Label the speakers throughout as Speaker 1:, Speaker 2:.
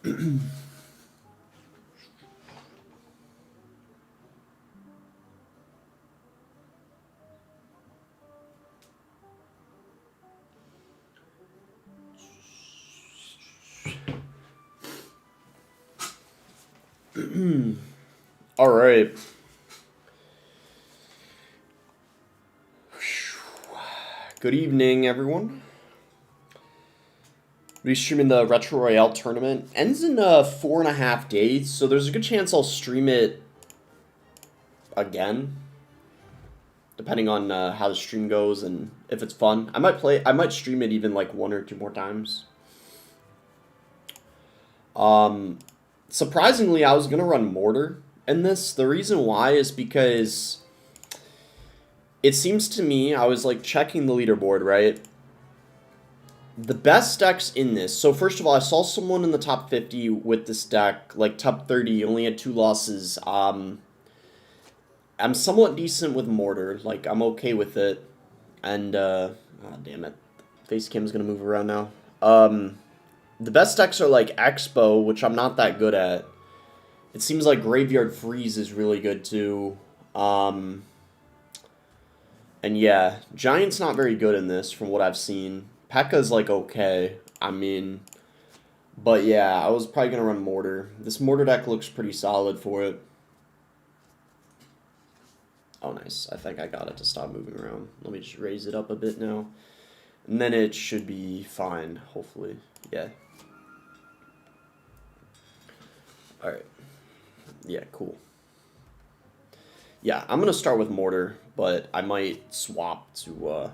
Speaker 1: All right. Good evening, everyone. We're streaming the Retro Royale tournament. Ends in 4.5 days, so there's a good chance I'll stream it again, depending on how the stream goes and if it's fun. I might stream it even like 1 or 2 more times. Surprisingly, I was gonna run Mortar in this. The reason why is because it seems to me, I was like checking the leaderboard, right? The best decks in this. So first of all, I saw someone in the top 50 with this deck, like top 30, only had 2 losses. I'm somewhat decent with Mortar, like I'm okay with it. And oh, damn it. Face cam's gonna move around now. The best decks are like Expo, which I'm not that good at. It seems like Graveyard Freeze is really good too. And yeah, Giant's not very good in this from what I've seen. Pekka's like okay. I mean, but yeah, I was probably gonna run Mortar. This Mortar deck looks pretty solid for it. Oh, nice. I think I got it to stop moving around. Let me just raise it up a bit now. And then it should be fine, hopefully. Yeah. Alright. Yeah, cool. Yeah, I'm going to start with Mortar, but I might swap to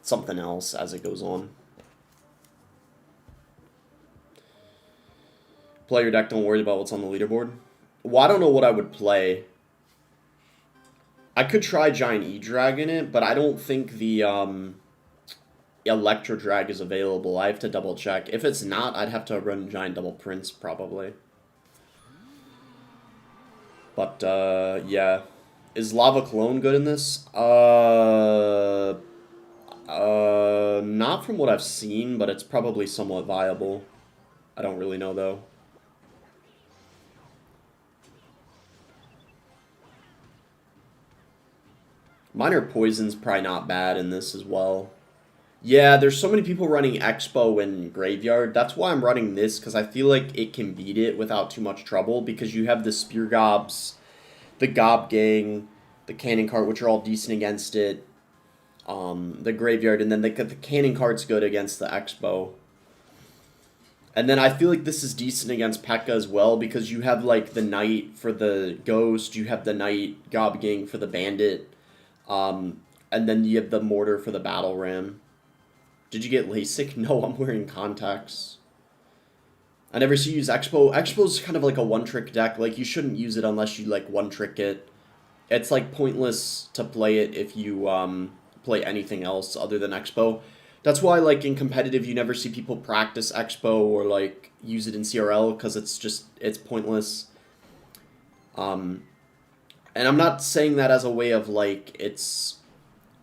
Speaker 1: something else as it goes on. Play your deck, don't worry about what's on the leaderboard. Well, I don't know what I would play. I could try Giant E-Drag in it, but I don't think the Electro Drag is available. I have to double check. If it's not, I'd have to run Giant Double Prince, probably. But, yeah. Is Lava Clone good in this? Not from what I've seen, but it's probably somewhat viable. I don't really know, though. Minor Poison's probably not bad in this as well. Yeah, there's so many people running Expo and Graveyard. That's why I'm running this, because I feel like it can beat it without too much trouble, because you have the Spear Gobs, the Gob Gang, the Cannon Cart, which are all decent against it, the Graveyard, and then the Cannon Cart's good against the Expo. And then I feel like this is decent against Pekka as well, because you have, like, the Knight for the Ghost, you have the Knight Gob Gang for the Bandit, and then you have the Mortar for the Battle Ram. Did you get LASIK? No, I'm wearing contacts. I never see you use Expo. Expo's kind of like a one-trick deck. Like, you shouldn't use it unless you, like, one-trick it. It's, like, pointless to play it if you, play anything else other than Expo. That's why, like, in competitive, you never see people practice Expo or, like, use it in CRL, because it's pointless. And I'm not saying that as a way of, like,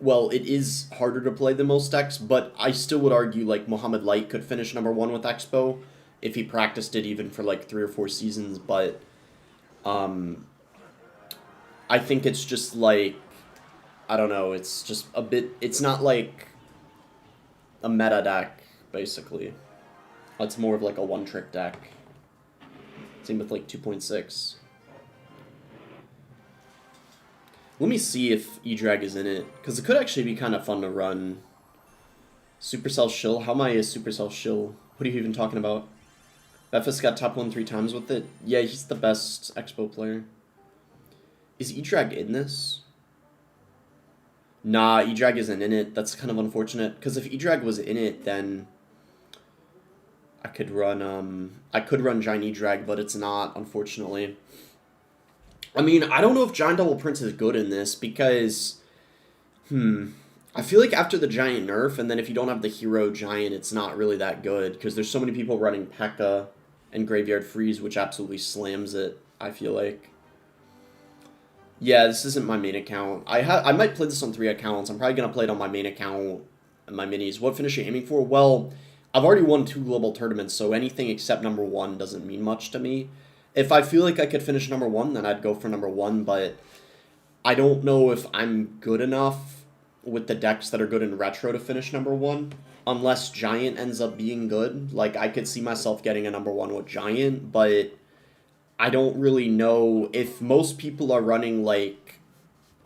Speaker 1: well, it is harder to play than most decks, but I still would argue, like, Mohamed Light could finish #1 with Expo if he practiced it even for, like, 3 or 4 seasons, but I think it's just, like, I don't know, it's just a bit, it's not, like, a meta deck, basically. It's more of, like, a one-trick deck. Same with, like, 2.6. Let me see if E-Drag is in it, because it could actually be kind of fun to run. Supercell Shill? How am I a Supercell Shill? What are you even talking about? Befis got top 1 3 times with it? Yeah, he's the best Expo player. Is E-Drag in this? Nah, E-Drag isn't in it. That's kind of unfortunate, because if E-Drag was in it, then I could run Giant E-Drag, but it's not, unfortunately. I mean, I don't know if Giant Double Prince is good in this, because, I feel like after the Giant nerf, and then if you don't have the Hero Giant, it's not really that good, because there's so many people running Pekka and Graveyard Freeze, which absolutely slams it, I feel like. Yeah, this isn't my main account. I might play this on 3 accounts. I'm probably going to play it on my main account and my minis. What finish are you aiming for? Well, I've already won 2 global tournaments, so anything except number 1 doesn't mean much to me. If I feel like I could finish number 1, then I'd go for number 1, but I don't know if I'm good enough with the decks that are good in retro to finish number 1. Unless Giant ends up being good. Like, I could see myself getting a number 1 with Giant, but I don't really know if most people are running, like,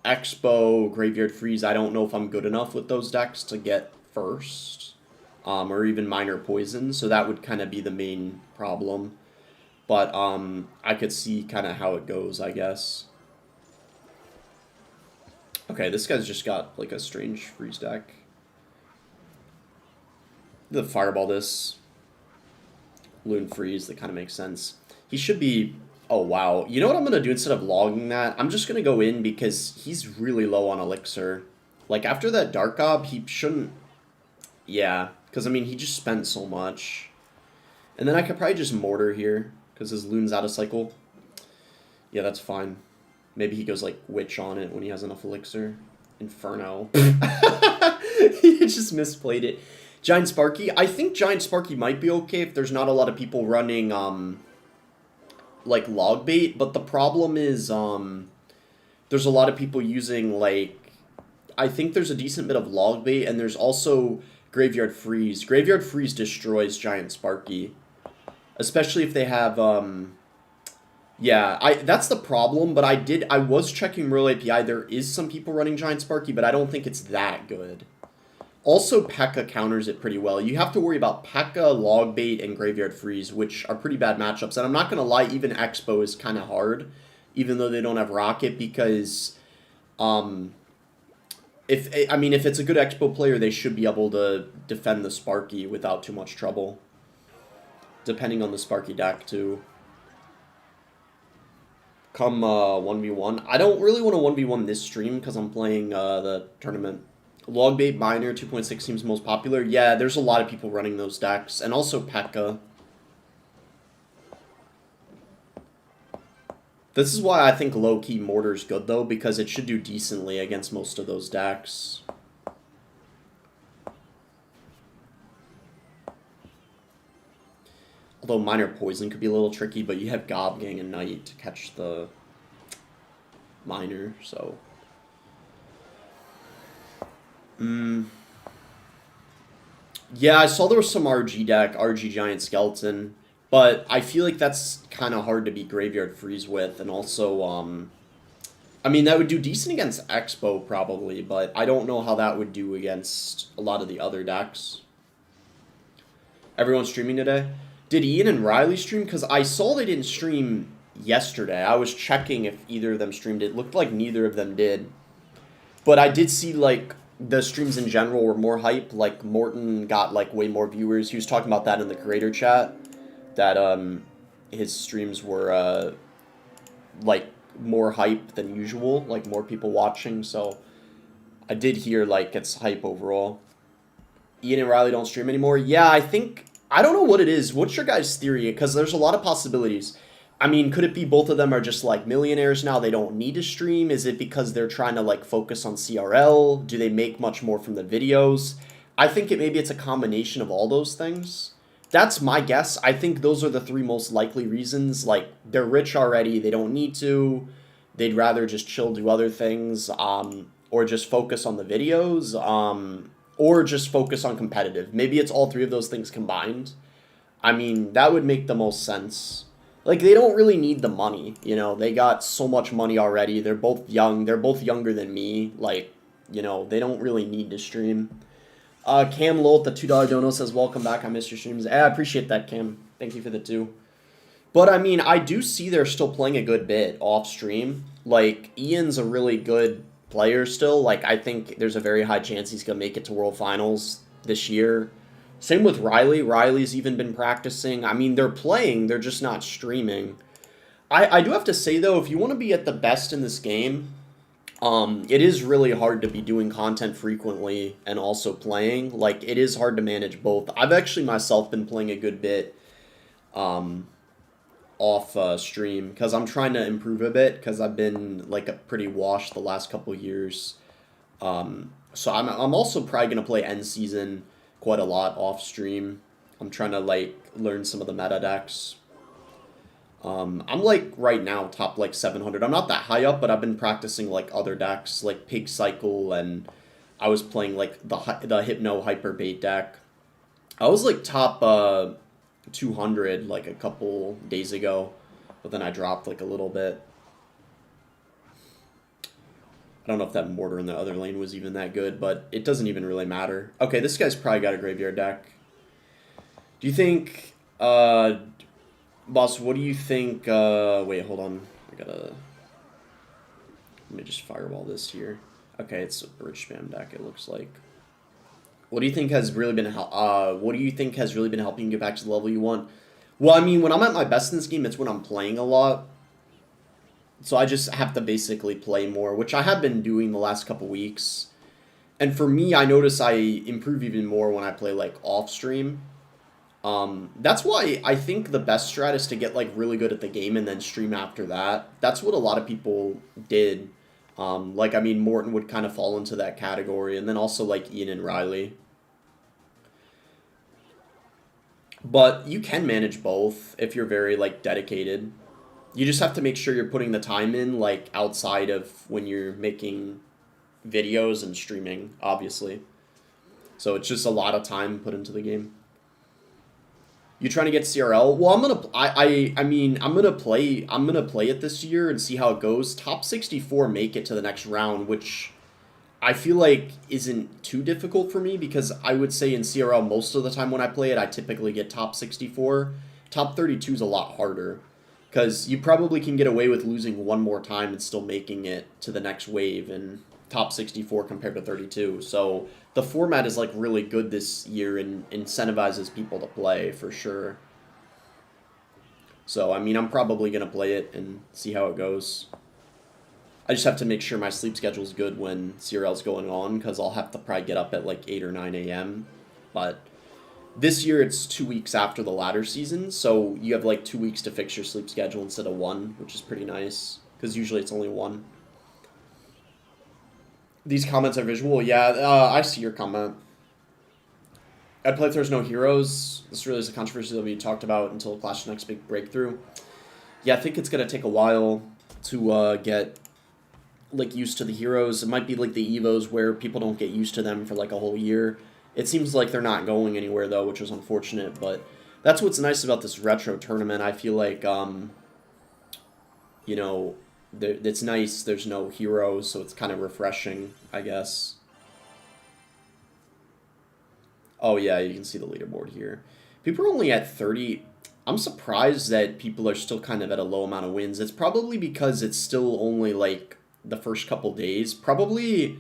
Speaker 1: Expo, Graveyard Freeze. I don't know if I'm good enough with those decks to get first. Or even Minor Poison, so that would kind of be the main problem. But I could see kind of how it goes, I guess. Okay, this guy's just got, like, a strange freeze deck. The Fireball this. Loon Freeze, that kind of makes sense. He should be... Oh, wow. You know what I'm going to do instead of logging that? I'm just going to go in because he's really low on Elixir. Like, after that Dark Gob, he shouldn't... Yeah, because, I mean, he just spent so much. And then I could probably just Mortar here because his Loon's out of cycle. Yeah, that's fine. Maybe he goes, like, Witch on it when he has enough Elixir. Inferno. He just misplayed it. Giant Sparky. I think Giant Sparky might be okay if there's not a lot of people running, like, log bait. But the problem is, there's a lot of people using, like... I think there's a decent bit of log bait, and there's also Graveyard Freeze. Graveyard Freeze destroys Giant Sparky. Especially if they have, Yeah, that's the problem, but I was checking Royal API. There is some people running Giant Sparky, but I don't think it's that good. Also, Pekka counters it pretty well. You have to worry about Pekka, Logbait, and Graveyard Freeze, which are pretty bad matchups. And I'm not going to lie, even Expo is kind of hard, even though they don't have Rocket, because if it's a good Expo player, they should be able to defend the Sparky without too much trouble. Depending on the Sparky deck, too. Come 1v1. I don't really want to 1v1 this stream because I'm playing the tournament. Logbait Miner 2.6 seems most popular. Yeah, there's a lot of people running those decks. And also Pekka. This is why I think low-key Mortar's good, though, because it should do decently against most of those decks. Although Minor Poison could be a little tricky, but you have Gob Gang and Knight to catch the Miner, so... Yeah, I saw there was some RG deck, RG Giant Skeleton, but I feel like that's kind of hard to beat Graveyard Freeze with, and also, I mean, that would do decent against Expo, probably, but I don't know how that would do against a lot of the other decks. Everyone streaming today? Did Ian and Riley stream? Because I saw they didn't stream yesterday. I was checking if either of them streamed. It looked like neither of them did. But I did see, like, the streams in general were more hype. Like, Morton got, like, way more viewers. He was talking about that in the creator chat. That, his streams were, like, more hype than usual. Like, more people watching. So, I did hear, like, it's hype overall. Ian and Riley don't stream anymore. Yeah, I think... I don't know what it is. What's your guys' theory? Because there's a lot of possibilities. I mean, could it be both of them are just, like, millionaires now? They don't need to stream? Is it because they're trying to, like, focus on CRL? Do they make much more from the videos? I think maybe it's a combination of all those things. That's my guess. I think those are the 3 most likely reasons. Like, they're rich already. They don't need to. They'd rather just chill, do other things, or just focus on the videos, or just focus on competitive. Maybe it's all 3 of those things combined. I mean, that would make the most sense. Like, they don't really need the money, you know? They got so much money already. They're both young. They're both younger than me. Like, you know, they don't really need to stream. Cam Lowell at the $2 dono says, welcome back. I missed your streams. I appreciate that, Cam. Thank you for the 2. But, I mean, I do see they're still playing a good bit off stream. Like, Ian's a really good player still. Like, I think there's a very high chance he's going to make it to World Finals this year. Same with Riley. Riley's even been practicing. I mean, they're playing. They're just not streaming. I do have to say, though, if you want to be at the best in this game, it is really hard to be doing content frequently and also playing. Like, it is hard to manage both. I've actually myself been playing a good bit off stream because I'm trying to improve a bit because I've been like a pretty washed the last couple years. So I'm also probably gonna play end season quite a lot off stream. I'm trying to like learn some of the meta decks. I'm like right now top like 700. I'm not that high up, but I've been practicing like other decks like Pig Cycle, and I was playing like the Hypno Hyper Bait deck. I was like top 200 like a couple days ago, but then I dropped like a little bit. I don't know if that Mortar in the other lane was even that good, but it doesn't even really matter. Okay, this guy's probably got a graveyard deck. Do you think, boss, what do you think, wait, hold on. Let me just fireball this here. Okay, it's a rich spam deck, it looks like. What do you think has really been, what do you think has really been helping you get back to the level you want? Well, I mean, when I'm at my best in this game, it's when I'm playing a lot. So I just have to basically play more, which I have been doing the last couple weeks. And for me, I notice I improve even more when I play like off stream. That's why I think the best strat is to get like really good at the game and then stream after that. That's what a lot of people did. Like, I mean, Morton would kind of fall into that category, and then also like Ian and Riley. But you can manage both if you're very like dedicated. You just have to make sure you're putting the time in, like, outside of when you're making videos and streaming, obviously. So it's just a lot of time put into the game. You trying to get CRL? Well, I mean, I'm gonna play it this year and see how it goes. Top 64 make it to the next round, which I feel like isn't too difficult for me, because I would say in CRL most of the time when I play it, I typically get top 64. Top 32 is a lot harder, because you probably can get away with losing one more time and still making it to the next wave in top 64 compared to 32. So the format is like really good this year and incentivizes people to play for sure. So, I mean, I'm probably going to play it and see how it goes. I just have to make sure my sleep schedule is good when CRL's going on, because I'll have to probably get up at like 8 or 9 a.m. But this year it's 2 weeks after the ladder season, so you have like 2 weeks to fix your sleep schedule instead of 1, which is pretty nice, because usually it's only 1. These comments are visual. Yeah, I see your comment. I'd play if there's no heroes. This really is a controversy that we talked about until Clash's next big breakthrough. Yeah, I think it's going to take a while to get like used to the heroes. It might be like the Evos where people don't get used to them for like a whole year. It seems like they're not going anywhere, though, which is unfortunate, but that's what's nice about this retro tournament. I feel like, you know, it's nice there's no heroes, so it's kind of refreshing, I guess. Oh, yeah, you can see the leaderboard here. People are only at 30. I'm surprised that people are still kind of at a low amount of wins. It's probably because it's still only, like, the first couple days. Probably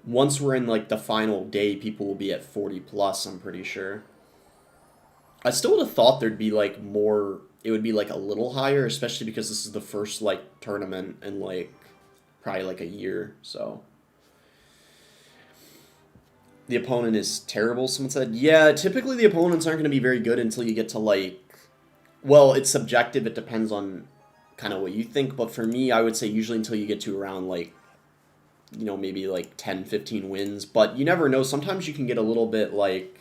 Speaker 1: once we're in like the final day, people will be at 40 plus, I'm pretty sure. I still would have thought there'd be like more, it would be like a little higher, especially because this is the first like tournament in like probably like a year. So the opponent is terrible, someone said. Yeah, typically the opponents aren't going to be very good until you get to like, well, it's subjective, it depends on kind of what you think, but for me, I would say usually until you get to around like, you know, maybe like 10, 15 wins, but you never know. Sometimes you can get a little bit like,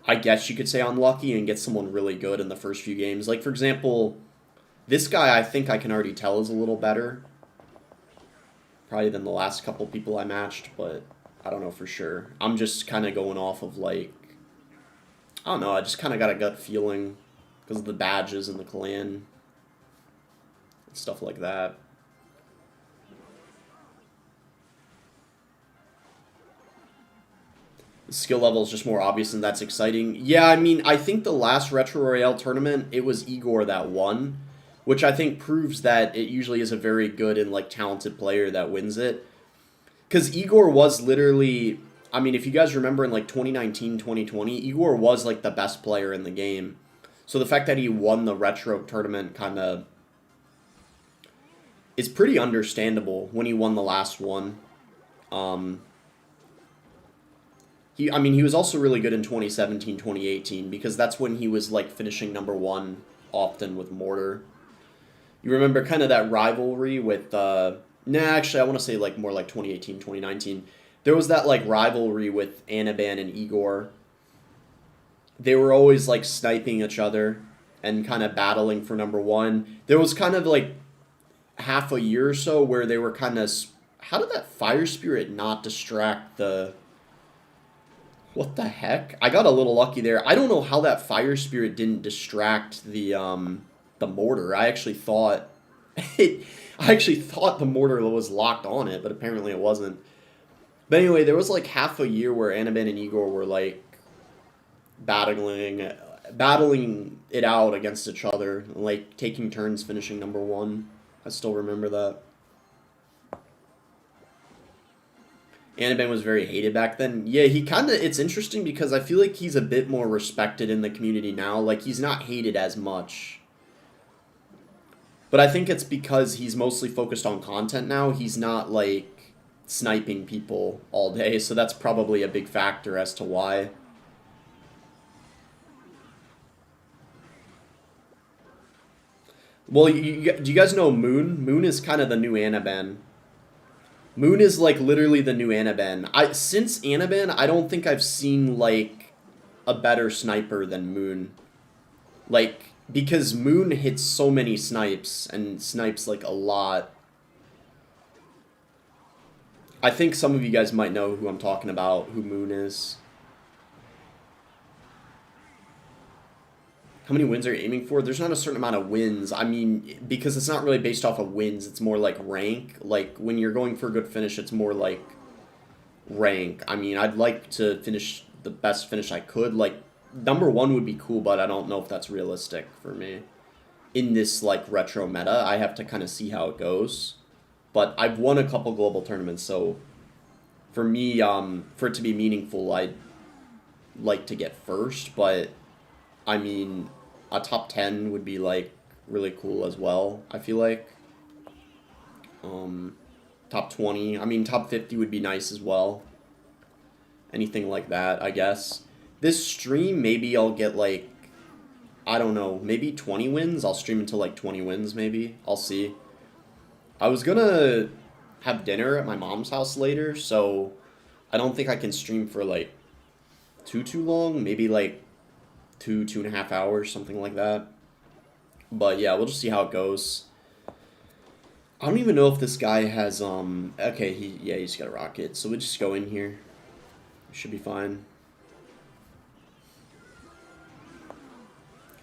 Speaker 1: I guess you could say unlucky and get someone really good in the first few games. Like, for example, this guy I think I can already tell is a little better probably than the last couple people I matched, but I don't know for sure. I'm just kind of going off of like, I don't know, I just kind of got a gut feeling because of the badges and the clan and stuff like that. Skill level is just more obvious, and that's exciting. Yeah, I mean, I think the last Retro Royale tournament, it was Igor that won, which I think proves that it usually is a very good and, like, talented player that wins it. Because Igor was literally, I mean, if you guys remember in, like, 2019, 2020, Igor was, like, the best player in the game. So the fact that he won the Retro tournament kind of is pretty understandable when he won the last one. I mean, he was also really good in 2017, 2018, because that's when he was, like, finishing #1 often with Mortar. You remember kind of that rivalry with, actually, I want to say, like, more like 2018, 2019. There was that, like, rivalry with Anaban and Igor, they were always like sniping each other and kind of battling for number one. There was kind of like half a year or so where they were kind of. How did that fire spirit not distract the? What the heck? I got a little lucky there. I don't know how that fire spirit didn't distract the mortar. I actually thought it. I actually thought the mortar was locked on it, but apparently it wasn't. But anyway, there was like half a year where Annabelle and Igor were like battling battling it out against each other, like taking turns finishing number one. I still remember that. Annabelle was very hated back then. Yeah, he kind of. It's interesting because I feel like he's a bit more respected in the community now. Like he's not hated as much. But I think it's because he's mostly focused on content now. He's not like sniping people all day, so that's probably a big factor as to why. Well, do you guys know Moon? Moon is kind of the new Anaban. Moon is like literally the new Anaban. Since Anaban, I don't think I've seen like a better sniper than Moon. Like because Moon hits so many snipes and snipes like a lot. I think some of you guys might know who I'm talking about, who Moon is. How many wins are you aiming for? There's not a certain amount of wins. I mean, because it's not really based off of wins. It's more like rank. Like, when you're going for a good finish, it's more like rank. I mean, I'd like to finish the best finish I could. Like, number one would be cool, but I don't know if that's realistic for me. In this, like, retro meta, I have to kind of see how it goes. But I've won a couple global tournaments, so for me, for it to be meaningful, I'd like to get first, but I mean, a top 10 would be like really cool as well, I feel like. Top 20. I mean, top 50 would be nice as well. Anything like that, I guess. This stream, maybe I'll get like, I don't know, maybe 20 wins? I'll stream until like 20 wins, maybe. I'll see. I was gonna have dinner at my mom's house later, so I don't think I can stream for like too long. Maybe like 2.5 hours, something like that. But yeah, we'll just see how it goes. I don't even know if this guy has okay, he's got a rocket, so we'll just go in here. Should be fine.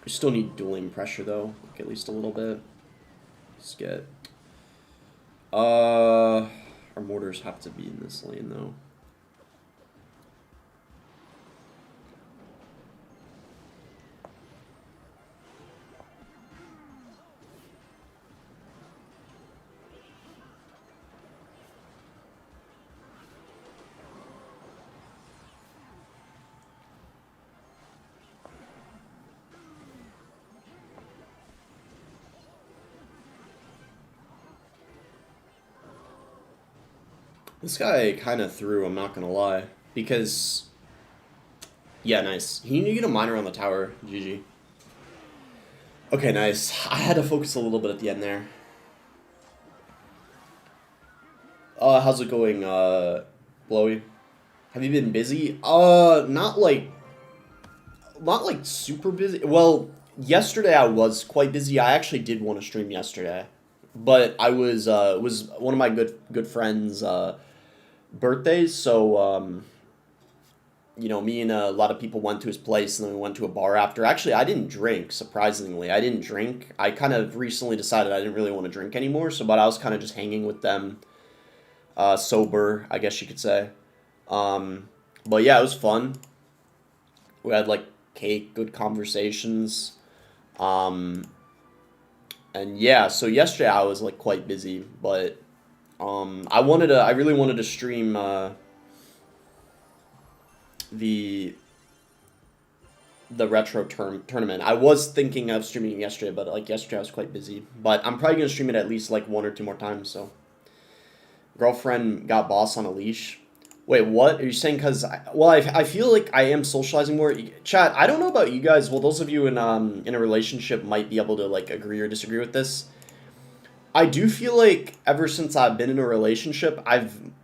Speaker 1: We still need dueling pressure though, like at least a little bit. Let's get our mortars have to be in this lane though. This guy kind of threw, I'm not gonna lie. Because, yeah, nice. He need to get a miner on the tower, GG. Okay, nice. I had to focus a little bit at the end there. How's it going, Blowy? Have you been busy? Not like super busy. Well, yesterday I was quite busy. I actually did want to stream yesterday. But I was, it was one of my good friends, birthdays, so you know, me and a lot of people went to his place, and then we went to a bar after. Actually, I didn't drink, surprisingly. I didn't drink. I kind of recently decided I didn't really want to drink anymore, so but I was kind of just hanging with them, sober, I guess you could say. But yeah, it was fun. We had like cake, good conversations. And yeah, so yesterday I was like quite busy, but I really wanted to stream the retro tournament. I was thinking of streaming it yesterday, but like yesterday I was quite busy. But I'm probably gonna stream it at least like 1 or 2 more times. So, girlfriend got boss on a leash. Wait, what are you saying? Because I feel like I am socializing more. Chat, I don't know about you guys. Well, those of you in a relationship might be able to like agree or disagree with this. I do feel like ever since I've been in a relationship,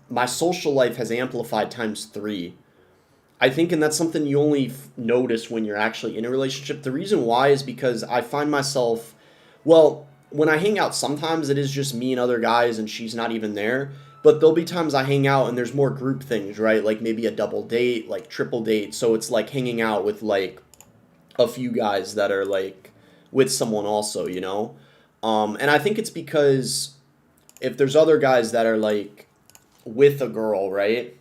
Speaker 1: my social life has amplified times 3. I think, and that's something you only notice when you're actually in a relationship. The reason why is because I find myself, well, when I hang out, sometimes it is just me and other guys, and she's not even there. But there'll be times I hang out and there's more group things, right? Like maybe a double date, like triple date. So it's like hanging out with like a few guys that are like with someone also, you know? And I think it's because if there's other guys that are like with a girl, right?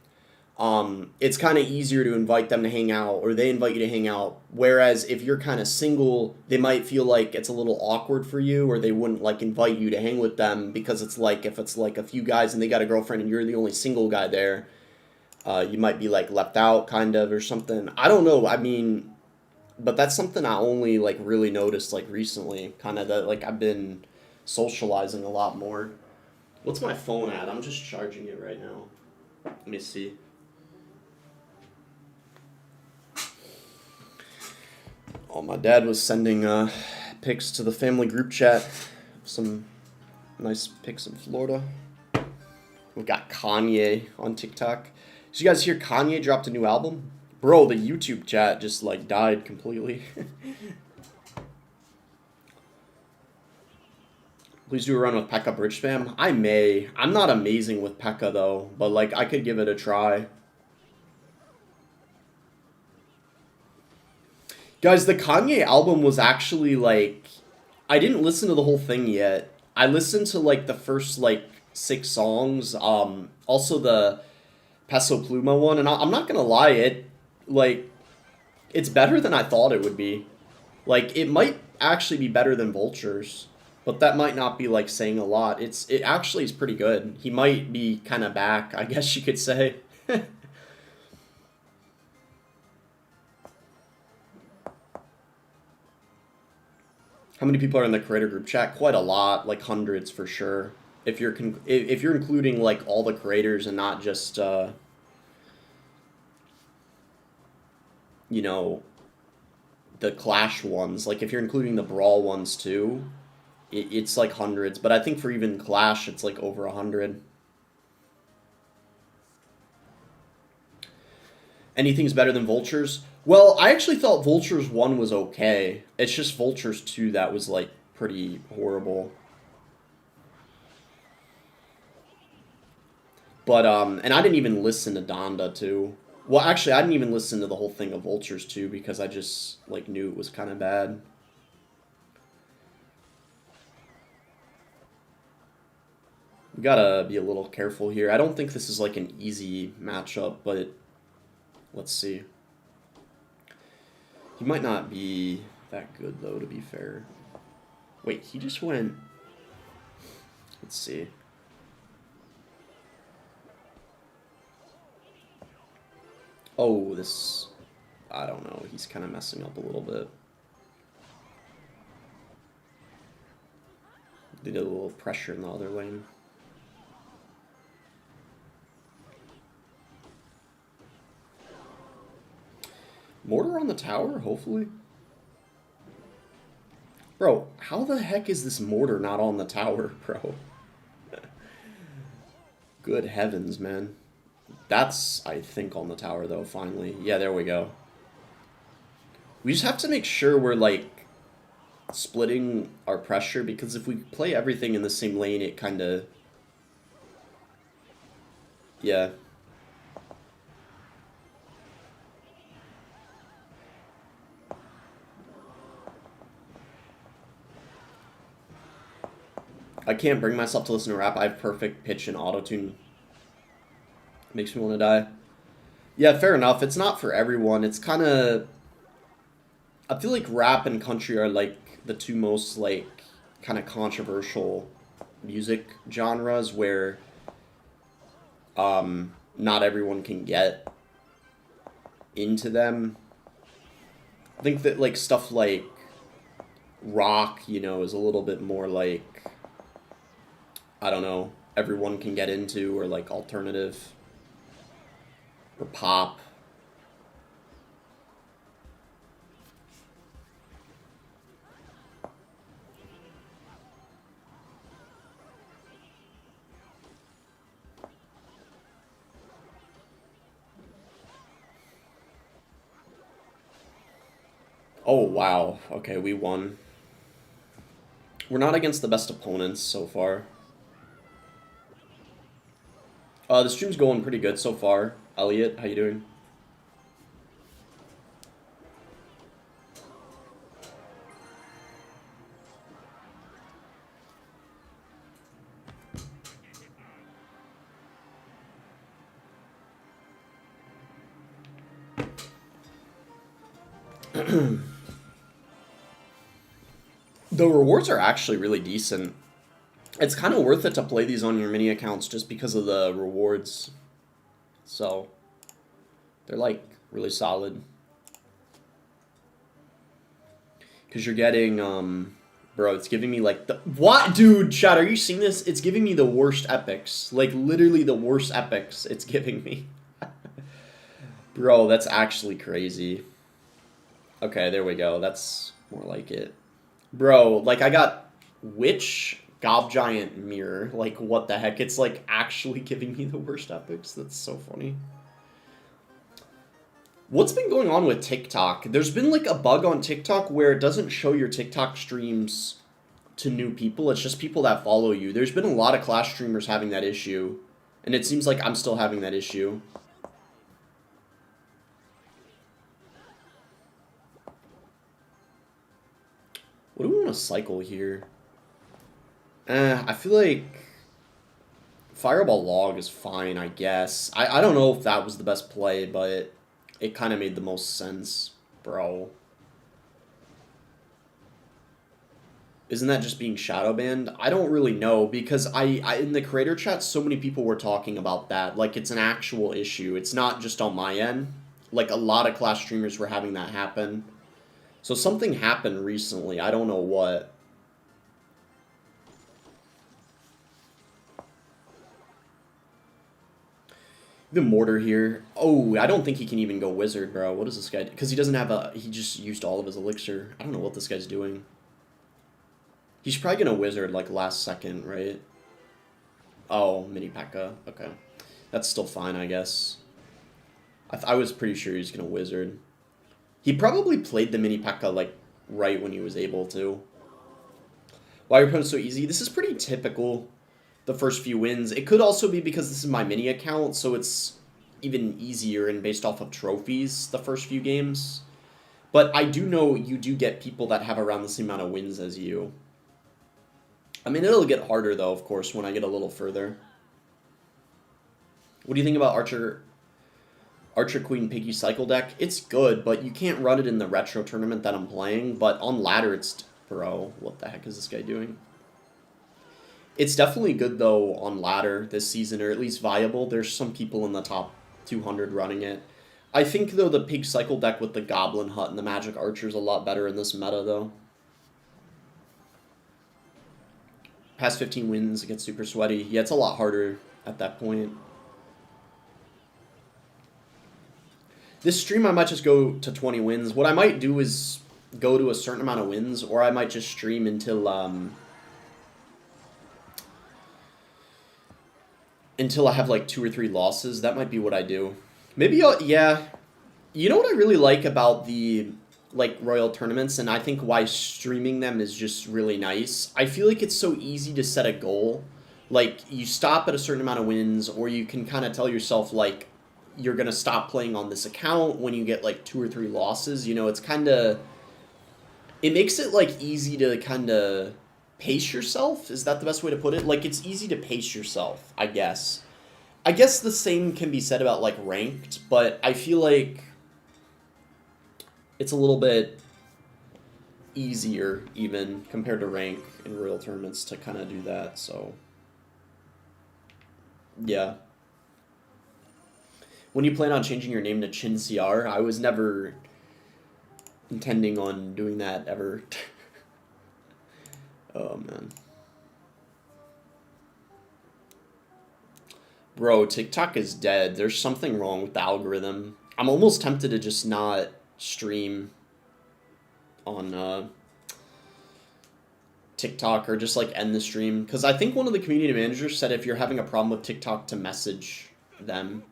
Speaker 1: It's kind of easier to invite them to hang out, or they invite you to hang out. Whereas if you're kind of single, they might feel like it's a little awkward for you, or they wouldn't like invite you to hang with them because it's like if it's like a few guys and they got a girlfriend and you're the only single guy there, you might be like left out kind of or something. I don't know. I mean, but that's something I only like really noticed like recently, kind of that like I've been socializing a lot more. What's my phone at? I'm just charging it right now. Let me see. Oh, my dad was sending pics to the family group chat. Some nice pics in Florida. We got Kanye on TikTok. Did you guys hear Kanye dropped a new album? Bro, the YouTube chat just like died completely. Please do a run with Pekka Bridge Spam. I may. I'm not amazing with Pekka though, but like I could give it a try. Guys, the Kanye album was actually like I didn't listen to the whole thing yet. I listened to like the first like 6 songs. Also the Peso Pluma one, and I'm not gonna lie, like it's better than I thought it would be. Like it might actually be better than Vultures, but that might not be like saying a lot. It actually is pretty good. He might be kind of back, I guess you could say. How many people are in the creator group chat? Quite a lot, like hundreds for sure. If you're if you're including like all the creators and not just you know, the Clash ones, like if you're including the Brawl ones too, it's like hundreds. But I think for even Clash, it's like over 100. Anything's better than Vultures? Well, I actually thought Vultures 1 was okay. It's just Vultures 2 that was like pretty horrible. But and I didn't even listen to Donda 2. Well, actually, I didn't even listen to the whole thing of Vultures 2 because I just like knew it was kind of bad. We gotta be a little careful here. I don't think this is like an easy matchup, but let's see. He might not be that good, though, to be fair. Wait, he just went... Let's see. Oh, this... I don't know. He's kind of messing up a little bit. They did a little pressure in the other lane. Mortar on the tower, hopefully. Bro, how the heck is this mortar not on the tower, bro? Good heavens, man. That's, I think, on the tower, though, finally. Yeah, there we go. We just have to make sure we're, like, splitting our pressure, because if we play everything in the same lane, it kind of... Yeah. I can't bring myself to listen to rap. I have perfect pitch and auto-tune. Makes me want to die. Yeah, fair enough. It's not for everyone. It's kind of... I feel like rap and country are, like, the two most, like, kind of controversial music genres where not everyone can get into them. I think that, like, stuff like rock, you know, is a little bit more, like, I don't know, everyone can get into, or, like, alternative, or pop. Oh, wow. Okay, we won. We're not against the best opponents so far. The stream's going pretty good so far. Elliot, how you doing? The rewards are actually really decent. It's kind of worth it to play these on your mini accounts just because of the rewards. So, they're like really solid. Because you're getting, bro, it's giving me like the, what? Dude, chat, are you seeing this? It's giving me the worst epics. Like, literally the worst epics it's giving me. Bro, that's actually crazy. Okay, there we go. That's more like it. Bro, like I got Witch, Gob Giant, Mirror. Like, what the heck? It's like actually giving me the worst epics. That's so funny. What's been going on with TikTok? There's been like a bug on TikTok where it doesn't show your TikTok streams to new people. It's just people that follow you. There's been a lot of Clash streamers having that issue. And it seems like I'm still having that issue. What do we want to cycle here? I feel like Fireball Log is fine, I guess. I don't know if that was the best play, but it kind of made the most sense, bro. Isn't that just being shadow banned? I don't really know, because I in the creator chat, so many people were talking about that. Like, it's an actual issue. It's not just on my end. Like, a lot of Clash streamers were having that happen. So something happened recently. I don't know what. The Mortar here. Oh, I don't think he can even go Wizard, bro. What is this guy? Because he doesn't have a... He just used all of his Elixir. I don't know what this guy's doing. He's probably going to Wizard, like, last second, right? Oh, Mini Pekka. Okay. That's still fine, I guess. I was pretty sure he was going to Wizard. He probably played the Mini Pekka, like, right when he was able to. Why are your opponents so easy? This is pretty typical. The first few wins. It could also be because this is my mini account, so it's even easier and based off of trophies the first few games. But I do know you do get people that have around the same amount of wins as you. I mean, it'll get harder, though, of course, when I get a little further. What do you think about Archer Queen Piggy Cycle deck? It's good, but you can't run it in the retro tournament that I'm playing. But on ladder, it's... Bro, what the heck is this guy doing? It's definitely good, though, on ladder this season, or at least viable. There's some people in the top 200 running it. I think, though, the Pig Cycle deck with the Goblin Hut and the Magic Archer is a lot better in this meta, though. Past 15 wins, it gets super sweaty. Yeah, it's a lot harder at that point. This stream, I might just go to 20 wins. What I might do is go to a certain amount of wins, or I might just stream until I have like 2 or 3 losses. That might be what I do. Maybe yeah. You know what I really like about the like royal tournaments, and I think why streaming them is just really nice. I feel like it's so easy to set a goal. Like, you stop at a certain amount of wins, or you can kind of tell yourself, like, you're going to stop playing on this account when you get like 2 or 3 losses. You know, it's kind of... It makes it like easy to kind of pace yourself. Is that the best way to put it? Like, it's easy to pace yourself, I guess. I guess the same can be said about like ranked, but I feel like it's a little bit easier even compared to rank in royal tournaments to kind of do that. So yeah. When you plan on changing your name to Chin CR, I was never intending on doing that ever. Oh man. Bro, TikTok is dead. There's something wrong with the algorithm. I'm almost tempted to just not stream on TikTok, or just like end the stream, because I think one of the community managers said if you're having a problem with TikTok to message them.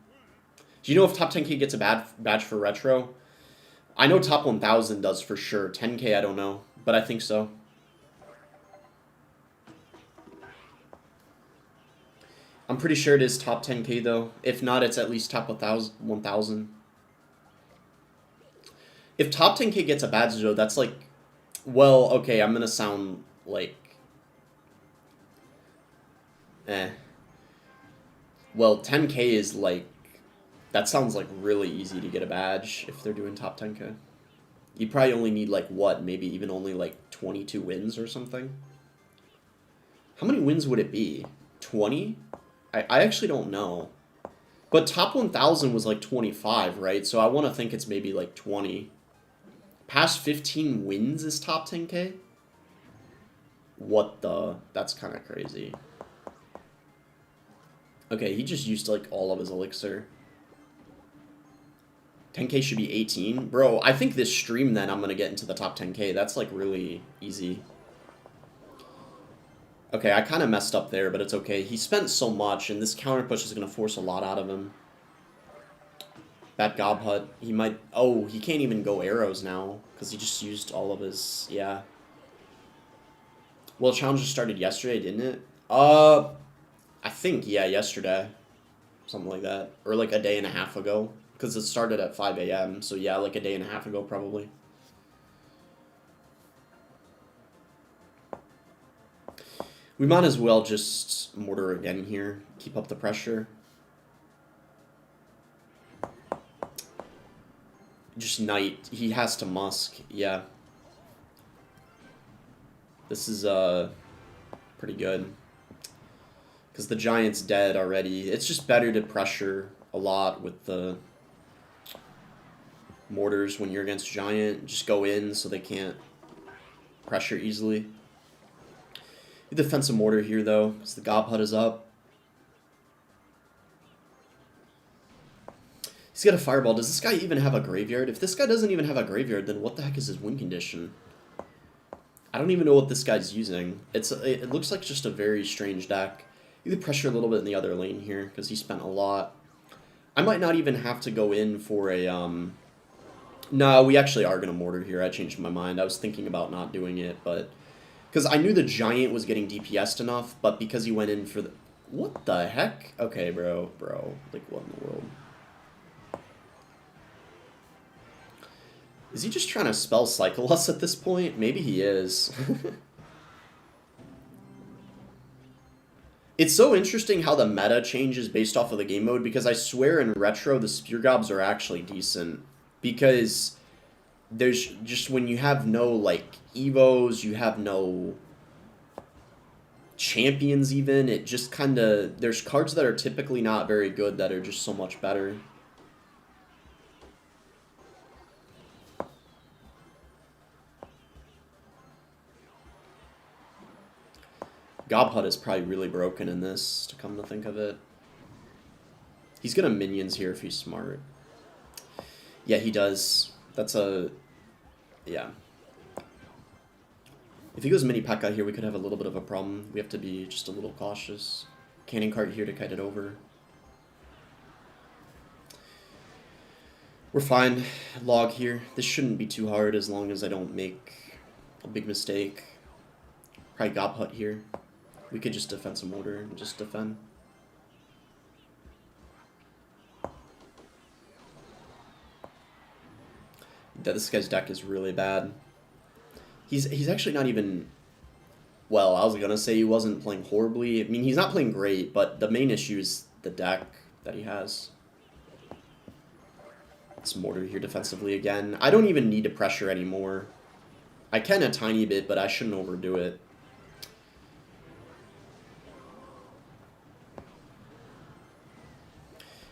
Speaker 1: Do you know if Top 10K gets a badge for retro? I know top 1,000 does for sure. 10K, I don't know, but I think so. I'm pretty sure it is top 10K though. If not, it's at least top 1,000. If top 10K gets a badge though, that's like, well, okay, I'm gonna sound like, Well, 10K is like, that sounds like really easy to get a badge if they're doing top 10K. You probably only need like what, maybe even only like 22 wins or something. How many wins would it be? 20? I actually don't know. But top 1,000 was like 25, right? So I want to think it's maybe like 20. Past 15 wins is top 10K? What the? That's kind of crazy. Okay, he just used like all of his elixir. 10K should be 18. Bro, I think this stream then I'm going to get into the top 10K. That's like really easy. Okay, I kind of messed up there, but it's okay. He spent so much, and this counter push is going to force a lot out of him. That Gob Hut, he might... Oh, he can't even go arrows now, because he just used all of his... Yeah. Well, challenge just started yesterday, didn't it? I think, yeah, yesterday. Something like that. Or like a day and a half ago. Because it started at 5 a.m. So yeah, like a day and a half ago, probably. We might as well just mortar again here. Keep up the pressure. Just knight. He has to musk. Yeah. This is pretty good. Because the giant's dead already. It's just better to pressure a lot with the mortars when you're against giant. Just go in so they can't pressure easily. You defensive mortar here though, because the Gob Hut is up. He's got a fireball. Does this guy even have a graveyard? If this guy doesn't even have a graveyard, then what the heck is his win condition? I don't even know what this guy's using. It looks like just a very strange deck. You could pressure a little bit in the other lane here, because he spent a lot. I might not even have to go in for a, No, we actually are going to mortar here. I changed my mind. I was thinking about not doing it, but... Because I knew the giant was getting DPS'd enough, but because he went in for the... What the heck? Okay, bro. Like, what in the world? Is he just trying to spell cycle us at this point? Maybe he is. It's so interesting how the meta changes based off of the game mode, because I swear in Retro, the Spear Gobs are actually decent. Because there's just, when you have no, like, Evos, you have no champions even, it just kind of, there's cards that are typically not very good that are just so much better. Gob Hut is probably really broken in this, to come to think of it. He's gonna minions here if he's smart. Yeah, he does. That's a... Yeah. If he goes mini Pekka here, we could have a little bit of a problem. We have to be just a little cautious. Cannon cart here to kite it over. We're fine. Log here. This shouldn't be too hard as long as I don't make a big mistake. Probably Gob Hut here. We could just defend some order and just defend. Yeah, this guy's deck is really bad. He's actually not even... Well, I was gonna say he wasn't playing horribly. I mean, he's not playing great, but the main issue is the deck that he has. It's mortar here defensively again. I don't even need to pressure anymore. I can a tiny bit, but I shouldn't overdo it.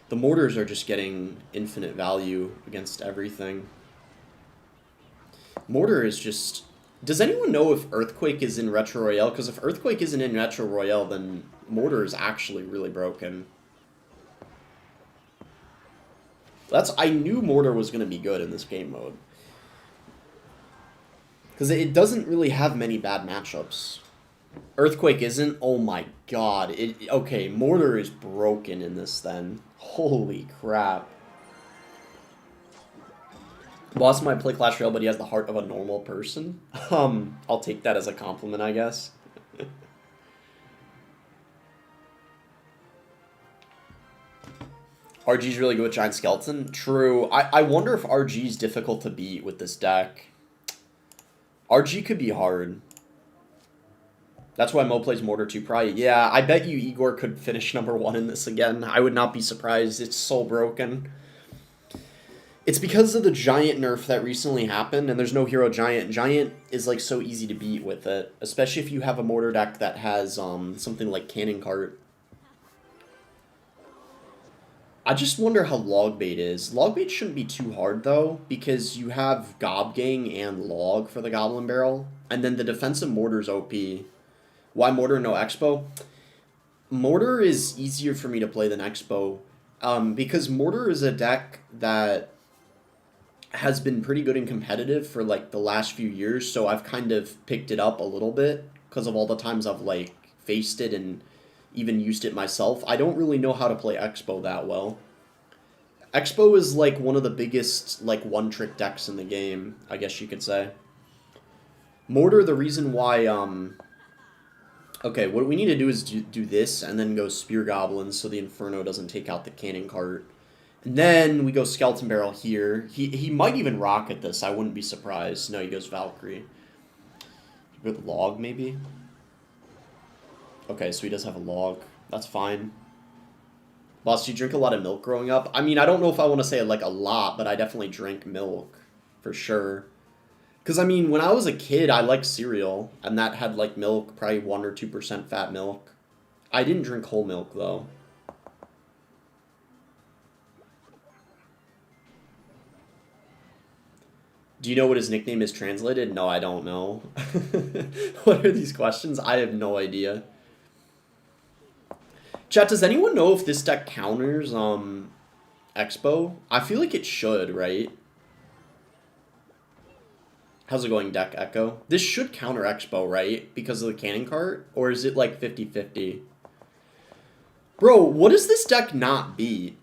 Speaker 1: The mortars are just getting infinite value against everything. Mortar is just... Does anyone know if Earthquake is in Retro Royale? Because if Earthquake isn't in Retro Royale, then Mortar is actually really broken. I knew Mortar was going to be good in this game mode. Because it doesn't really have many bad matchups. Earthquake isn't? Oh my god. Okay, Mortar is broken in this then. Holy crap. Boss might play Clash Royale, but he has the heart of a normal person. I'll take that as a compliment, I guess. RG's really good with Giant Skeleton. True. I wonder if RG's difficult to beat with this deck. RG could be hard. That's why Mo plays Mortar 2 Pry. Yeah, I bet you Igor could finish #1 in this again. I would not be surprised. It's so broken. It's because of the Giant nerf that recently happened, and there's no Hero Giant. Giant is like so easy to beat with it, especially if you have a Mortar deck that has something like Cannon Cart. I just wonder how Log Bait is. Log Bait shouldn't be too hard, though, because you have Gob Gang and Log for the Goblin Barrel, and then the defensive Mortar's OP. Why Mortar, no Expo? Mortar is easier for me to play than Expo, because Mortar is a deck that has been pretty good and competitive for, like, the last few years, so I've kind of picked it up a little bit because of all the times I've, like, faced it and even used it myself. I don't really know how to play Expo that well. Expo is like one of the biggest like one-trick decks in the game, I guess you could say. Mortar, the reason why okay, what we need to do is do this and then go Spear Goblins so the Inferno doesn't take out the Cannon Cart. And then we go Skeleton Barrel here. He might even rocket this, I wouldn't be surprised. No, he goes Valkyrie. With Log maybe? Okay, so he does have a Log. That's fine. Boss, do you drink a lot of milk growing up? I mean, I don't know if I want to say like a lot, but I definitely drank milk. For sure. Because, I mean, when I was a kid, I liked cereal. And that had like milk, probably 1 or 2% fat milk. I didn't drink whole milk, though. Do you know what his nickname is translated? No, I don't know. What are these questions? I have no idea. Chat, does anyone know if this deck counters Expo? I feel like it should, right? How's it going, Deck Echo? This should counter Expo, right? Because of the Cannon Cart? Or is it like 50-50? Bro, what does this deck not beat?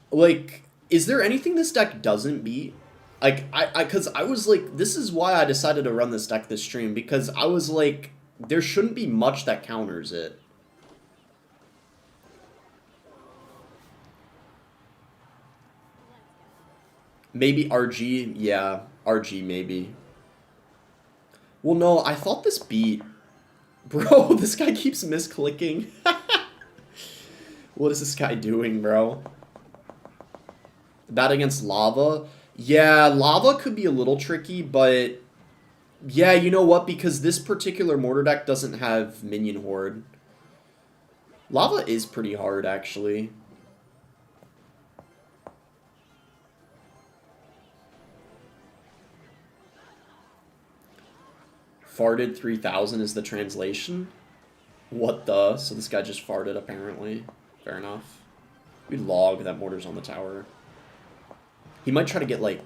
Speaker 1: Like, is there anything this deck doesn't beat? Like, because I was like, this is why I decided to run this deck this stream. Because I was like, there shouldn't be much that counters it. Maybe RG, yeah, RG maybe. Well, no, I thought this beat. Bro, this guy keeps misclicking. What is this guy doing, bro? That against Lava? Yeah, Lava could be a little tricky, but... Yeah, you know what? Because this particular Mortar deck doesn't have Minion Horde. Lava is pretty hard, actually. Farted 3000 is the translation? What the? So this guy just farted, apparently. Fair enough. We log that Mortar's on the tower. He might try to get, like...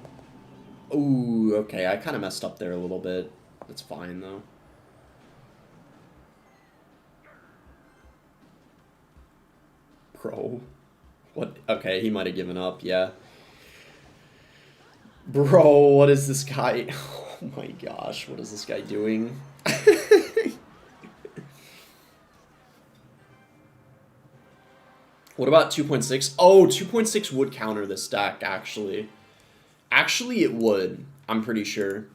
Speaker 1: Ooh, okay, I kind of messed up there a little bit. That's fine, though. Bro. What? Okay, he might have given up, yeah. Bro, what is this guy? Oh my gosh, what is this guy doing? What about 2.6? Oh, 2.6 would counter this deck, actually. Actually, it would. I'm pretty sure.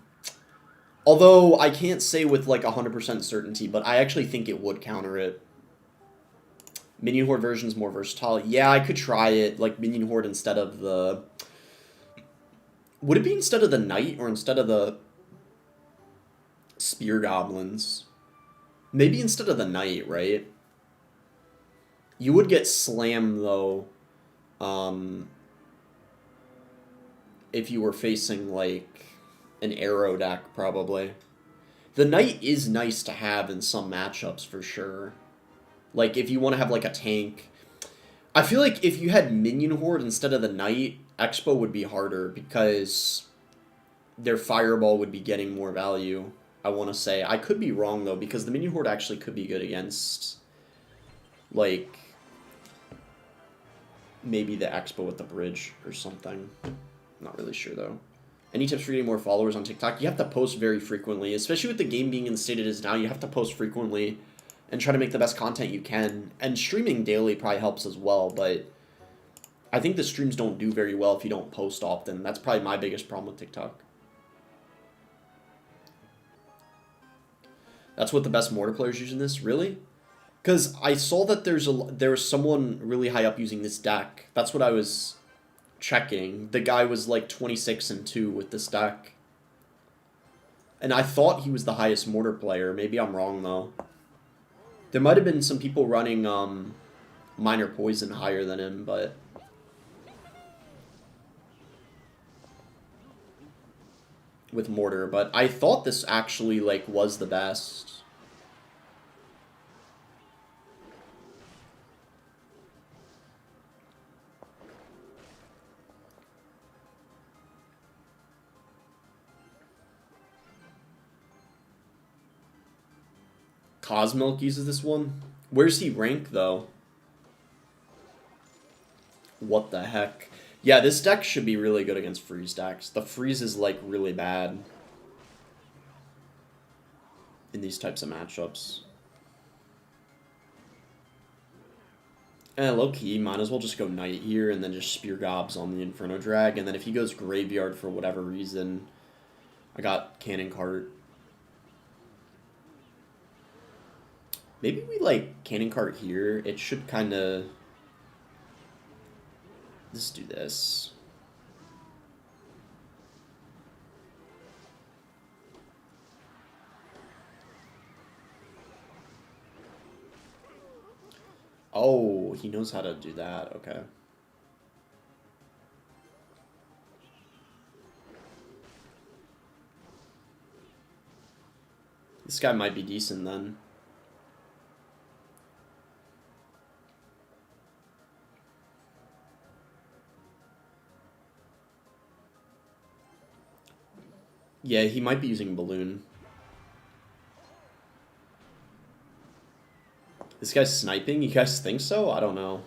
Speaker 1: Although, I can't say with, like, 100% certainty, but I actually think it would counter it. Minion Horde version's more versatile. Yeah, I could try it, like, Minion Horde instead of the... Would it be instead of the Knight or instead of the Spear Goblins? Maybe instead of the Knight, right? You would get slammed, though, if you were facing, like, an Arrow deck, probably. The Knight is nice to have in some matchups, for sure. Like, if you want to have, like, a tank. I feel like if you had Minion Horde instead of the Knight, Expo would be harder, because their Fireball would be getting more value, I want to say. I could be wrong, though, because the Minion Horde actually could be good against, like... maybe the Expo with the bridge or something. Not really sure, though. Any tips for getting more followers on TikTok? You have to post very frequently, especially with the game being in the state it is now. You have to post frequently and try to make the best content you can. And streaming daily probably helps as well, but I think the streams don't do very well if you don't post often. That's probably my biggest problem with TikTok. That's what the best mortar players using this? Really? Because I saw that there was someone really high up using this deck. That's what I was checking. The guy was like 26-2 with this deck. And I thought he was the highest mortar player. Maybe I'm wrong, though. There might have been some people running minor poison higher than him, but... with mortar, but I thought this actually, like, was the best. Cosmilk uses this one. Where's he rank, though? What the heck? Yeah, this deck should be really good against freeze decks. The freeze is, like, really bad in these types of matchups. And low-key, might as well just go Knight here and then just Spear Gobs on the Inferno Drag. And then if he goes Graveyard for whatever reason, I got Cannon Cart. Maybe we, like, Cannon Cart here. It should kind of... Let's do this. Oh, he knows how to do that. Okay. This guy might be decent then. Yeah, he might be using Balloon. This guy's sniping? You guys think so? I don't know.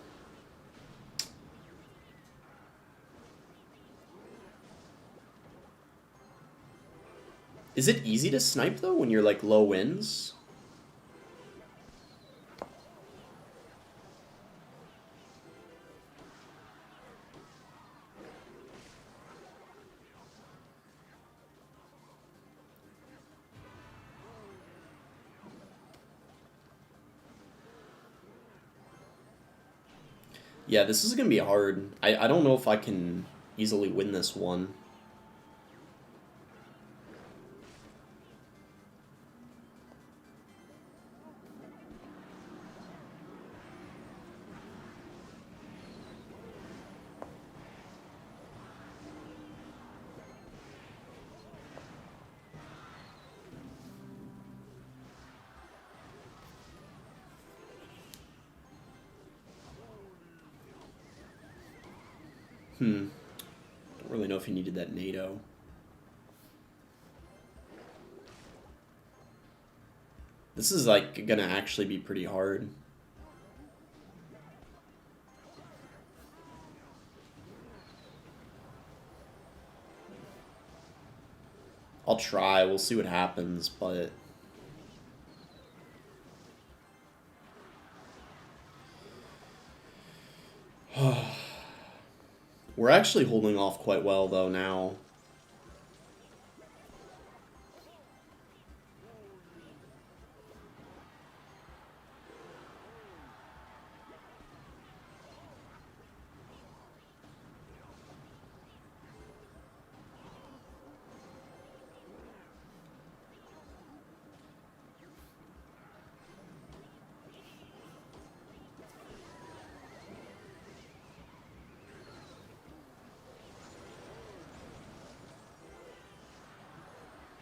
Speaker 1: Is it easy to snipe, though, when you're, like, low wins? Yeah, this is going to be hard. I don't know if I can easily win this one. Don't really know if he needed that NATO. This is, like, gonna actually be pretty hard. I'll try. We'll see what happens, but... We're actually holding off quite well, though, now.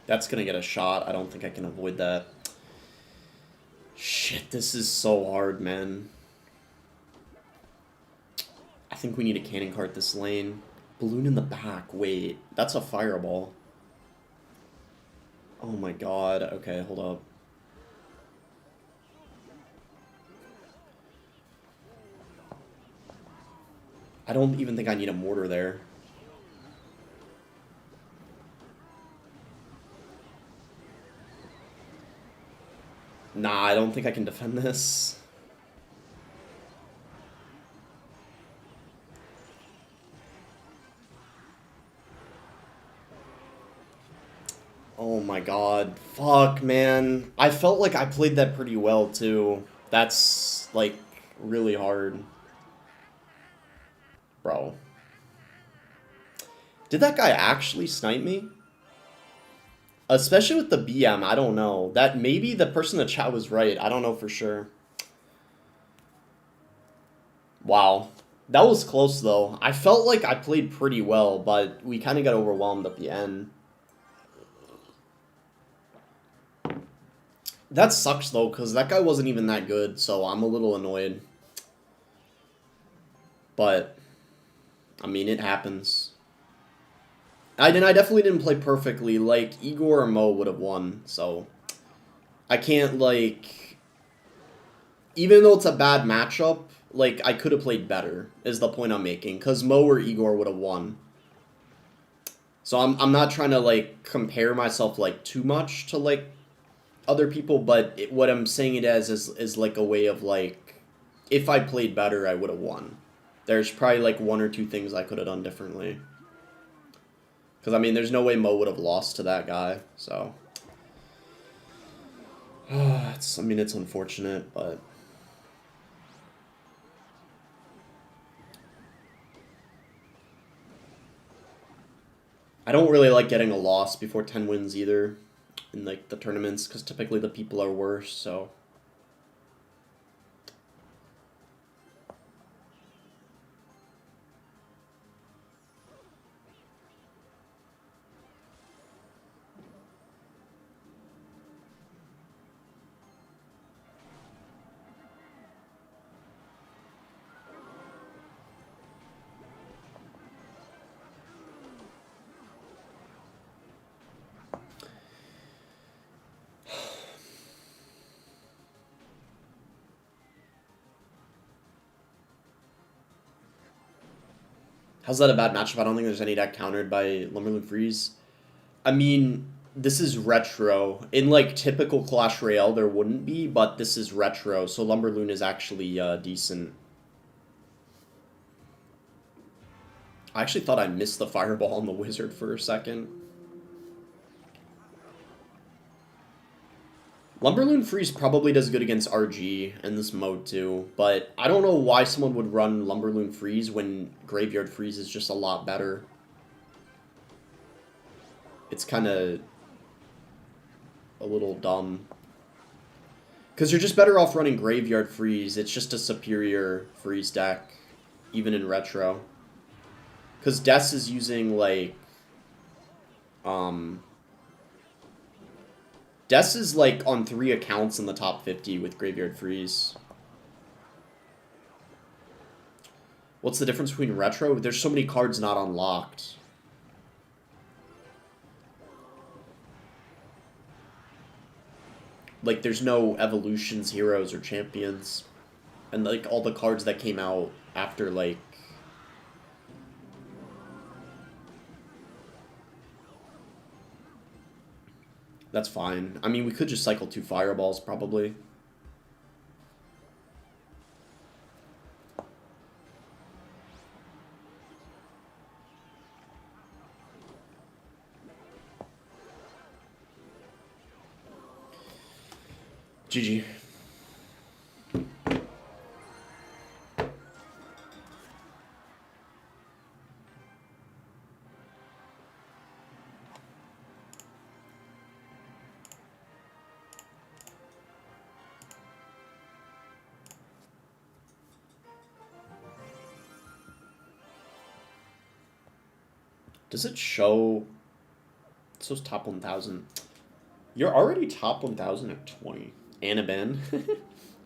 Speaker 1: That's gonna get a shot. I don't think I can avoid that. Shit, this is so hard, man. I think we need a Cannon Cart this lane. Balloon in the back. Wait, that's a fireball. Oh my god. Okay, hold up. I don't even think I need a mortar there. Nah, I don't think I can defend this. Oh my god. Fuck, man. I felt like I played that pretty well, too. That's, like, really hard. Bro. Did that guy actually snipe me? Especially with the BM, I don't know. That maybe the person in the chat was right. I don't know for sure. Wow. That was close, though. I felt like I played pretty well, but we kind of got overwhelmed at the end. That sucks, though, because that guy wasn't even that good, so I'm a little annoyed. But, I mean, it happens. I definitely didn't play perfectly. Like, Igor or Mo would have won, so... I can't, like... Even though it's a bad matchup, like, I could have played better, is the point I'm making. Because Mo or Igor would have won. So I'm not trying to, like, compare myself, like, too much to, like, other people, but what I'm saying it as is, like, a way of, like, if I played better, I would have won. There's probably, like, one or two things I could have done differently. Because, I mean, there's no way Mo would have lost to that guy, so... I mean, it's unfortunate, but... I don't really like getting a loss before 10 wins either in, like, the tournaments, because typically the people are worse, so... How's that a bad matchup? I don't think there's any deck countered by Lumberloon Freeze. I mean, this is retro. In, like, typical Clash Royale, there wouldn't be, but this is retro, so Lumberloon is actually decent. I actually thought I missed the Fireball on the Wizard for a second. Lumberloon Freeze probably does good against RG in this mode too, but I don't know why someone would run Lumberloon Freeze when Graveyard Freeze is just a lot better. It's kind of a little dumb. Because you're just better off running Graveyard Freeze. It's just a superior Freeze deck, even in Retro. Because Des is using, like... Des is, like, on 3 accounts in the top 50 with Graveyard Freeze. What's the difference between Retro? There's so many cards not unlocked. Like, there's no Evolutions, Heroes, or Champions. And, like, all the cards that came out after, like... That's fine. I mean, we could just cycle 2 Fireballs, probably. GG. Does it show... It shows top 1,000. You're already top 1,000 at 20. Anaben.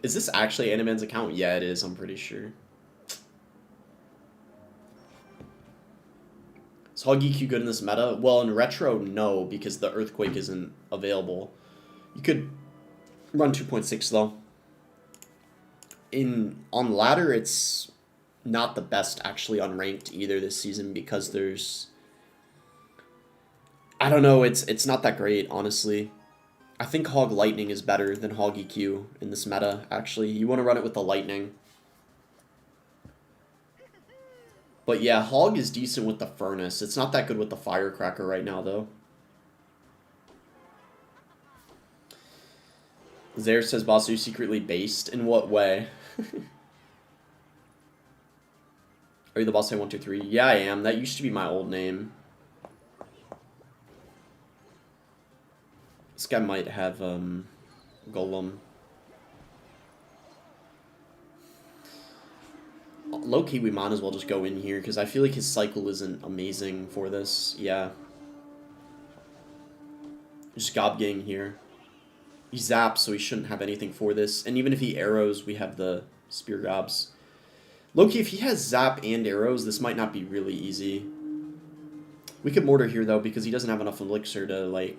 Speaker 1: Is this actually Anaben's account? Yeah, it is, I'm pretty sure. Is Hog EQ good in this meta? Well, in Retro, no, because the Earthquake isn't available. You could run 2.6, though. On ladder, it's not the best, actually, on ranked either this season, because there's... I don't know, it's not that great, honestly. I think Hog Lightning is better than Hog EQ in this meta, actually. You want to run it with the Lightning. But yeah, Hog is decent with the Furnace. It's not that good with the Firecracker right now, though. Zaire says, boss, are you secretly based? In what way? Are you the boss? Say 123. Yeah, I am. That used to be my old name. This guy might have Golem. Low-key, we might as well just go in here, because I feel like his cycle isn't amazing for this. Yeah. Just Gob Gang here. He zaps, so he shouldn't have anything for this. And even if he arrows, we have the Spear Gobs. Low-key, if he has zap and arrows, this might not be really easy. We could mortar here, though, because he doesn't have enough elixir to, like,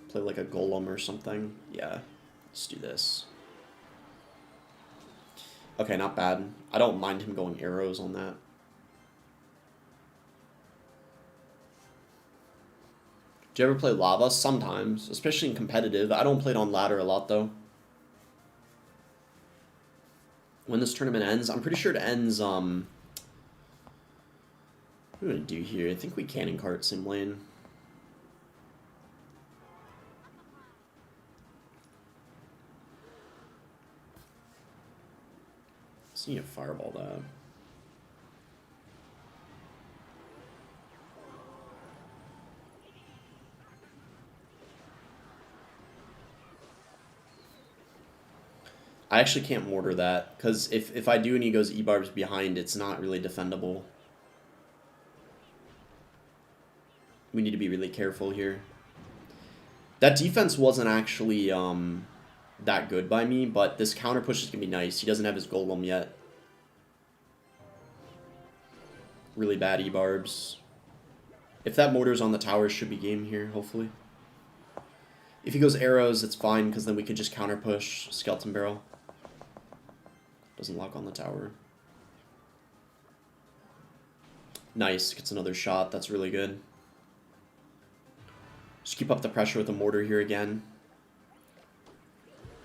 Speaker 1: play like a golem or something. Yeah, let's do this. Okay, not bad. I don't mind him going arrows on that. Do you ever play lava? Sometimes, especially in competitive. I don't play it on ladder a lot, though. When this tournament ends, I'm pretty sure it ends, what are we gonna do here? I think we cannon cart sim lane. Just need to fireball that. I actually can't mortar that, because if I do and he goes E-barbs behind, it's not really defendable. We need to be really careful here. That defense wasn't actually that good by me, but this counter push is going to be nice. He doesn't have his golem yet. Really bad E-barbs. If that mortar's on the tower, it should be game here, hopefully. If he goes arrows, it's fine, because then we can just counter push Skeleton Barrel. Doesn't lock on the tower. Nice, gets another shot. That's really good. Just keep up the pressure with the mortar here again.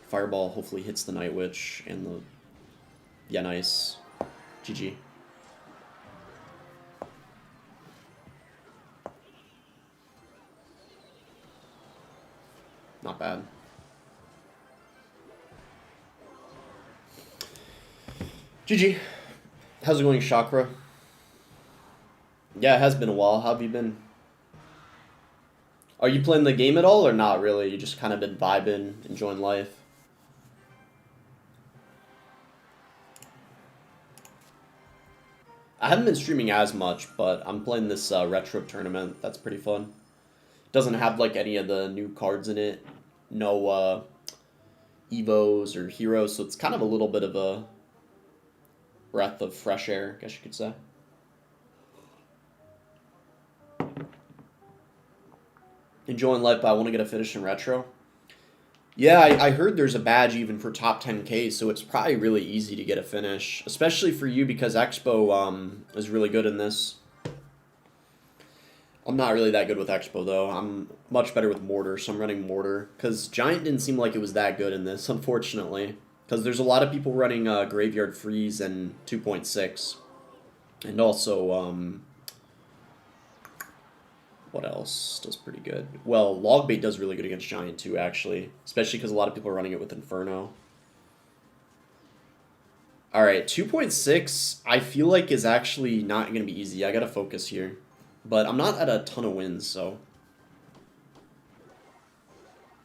Speaker 1: Fireball hopefully hits the Night Witch and the... Yeah, nice. GG. Not bad. GG. How's it going, Chakra? Yeah, it has been a while. How have you been? Are you playing the game at all or not really? You just kind of been vibing, enjoying life? I haven't been streaming as much, but I'm playing this retro tournament. That's pretty fun. Doesn't have like any of the new cards in it. No Evos or Heroes, so it's kind of a little bit of a breath of fresh air, I guess you could say. Enjoying life, but I want to get a finish in retro. Yeah, I heard there's a badge even for top 10k, so it's probably really easy to get a finish, especially for you because Expo is really good in this. I'm not really that good with Expo though. I'm much better with Mortar, so I'm running Mortar because Giant didn't seem like it was that good in this, unfortunately. Because there's a lot of people running Graveyard Freeze and 2.6. And also, what else does pretty good? Well, Logbait does really good against Giant too, actually. Especially because a lot of people are running it with Inferno. Alright, 2.6 I feel like is actually not going to be easy. I got to focus here. But I'm not at a ton of wins, so.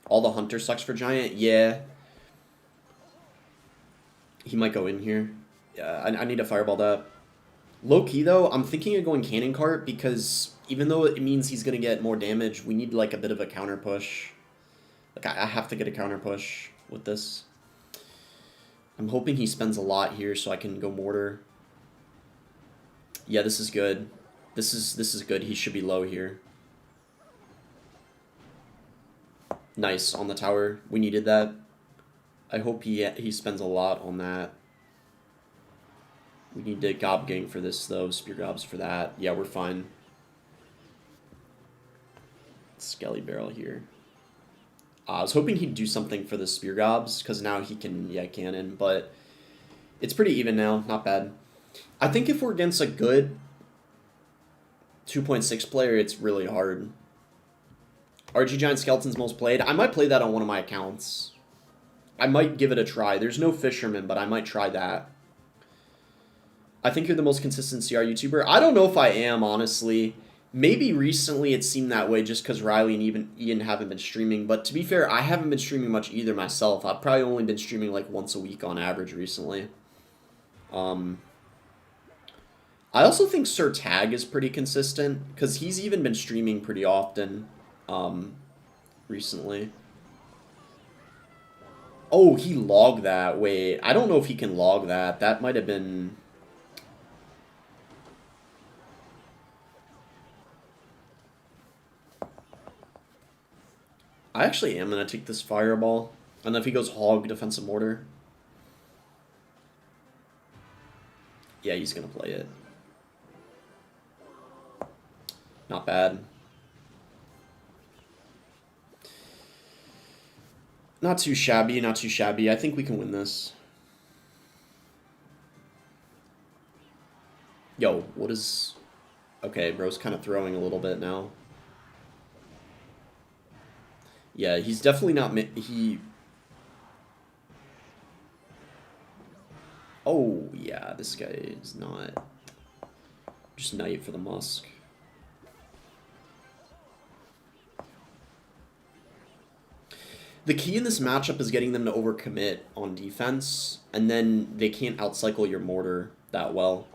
Speaker 1: All the Hunter sucks for Giant? Yeah. He might go in here. Yeah, I need to fireball that. Low-key, though, I'm thinking of going Cannon Cart because even though it means he's going to get more damage, we need, like, a bit of a counter push. Like, I have to get a counter push with this. I'm hoping he spends a lot here so I can go Mortar. Yeah, this is good. This is good. He should be low here. Nice, on the tower. We needed that. I hope he spends a lot on that. We need to Gob Gang for this, though. Spear Gobs for that. Yeah, we're fine. Skelly Barrel here. I was hoping he'd do something for the spear gobs, because now he can, yeah, cannon, but it's pretty even now, not bad. I think if we're against a good 2.6 player, it's really hard. RG Giant Skeleton's most played. I might play that on one of my accounts. I might give it a try. There's no fisherman, but I might try that. I think you're the most consistent CR YouTuber. I don't know if I am, honestly. Maybe recently it seemed that way just because Riley and even Ian haven't been streaming. But to be fair, I haven't been streaming much either myself. I've probably only been streaming like once a week on average recently. I also think Sir Tag is pretty consistent because he's even been streaming pretty often recently. Oh, he logged that. Wait, I don't know if he can log that. That might have been... I actually am going to take this fireball. And if he goes hog defensive mortar. Yeah, he's going to play it. Not bad. Not too shabby, not too shabby. I think we can win this. Yo, what is... Okay, bro's kind of throwing a little bit now. Yeah, he's definitely not... Oh, yeah, this guy is not... Just knight for the Musk. The key in this matchup is getting them to overcommit on defense, and then they can't outcycle your mortar that well.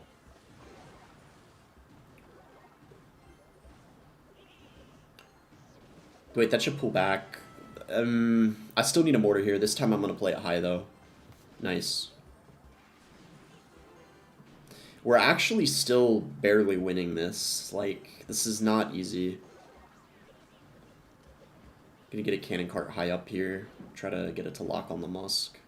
Speaker 1: Wait, that should pull back. I still need a mortar here. This time I'm going to play it high, though. Nice. We're actually still barely winning this. Like, this is not easy. Gonna get a cannon cart high up here. Try to get it to lock on the Musk.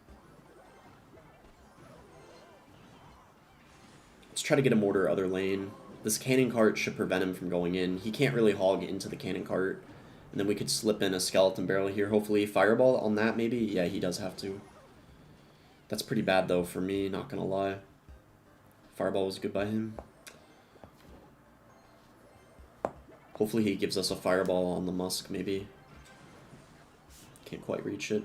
Speaker 1: Let's try to get a mortar other lane. This cannon cart should prevent him from going in. He can't really hog into the cannon cart. And then we could slip in a skeleton barrel here. Hopefully fireball on that maybe. Yeah, he does have to. That's pretty bad though for me, not gonna lie. Fireball was good by him. Hopefully he gives us a fireball on the Musk maybe. Can't quite reach it.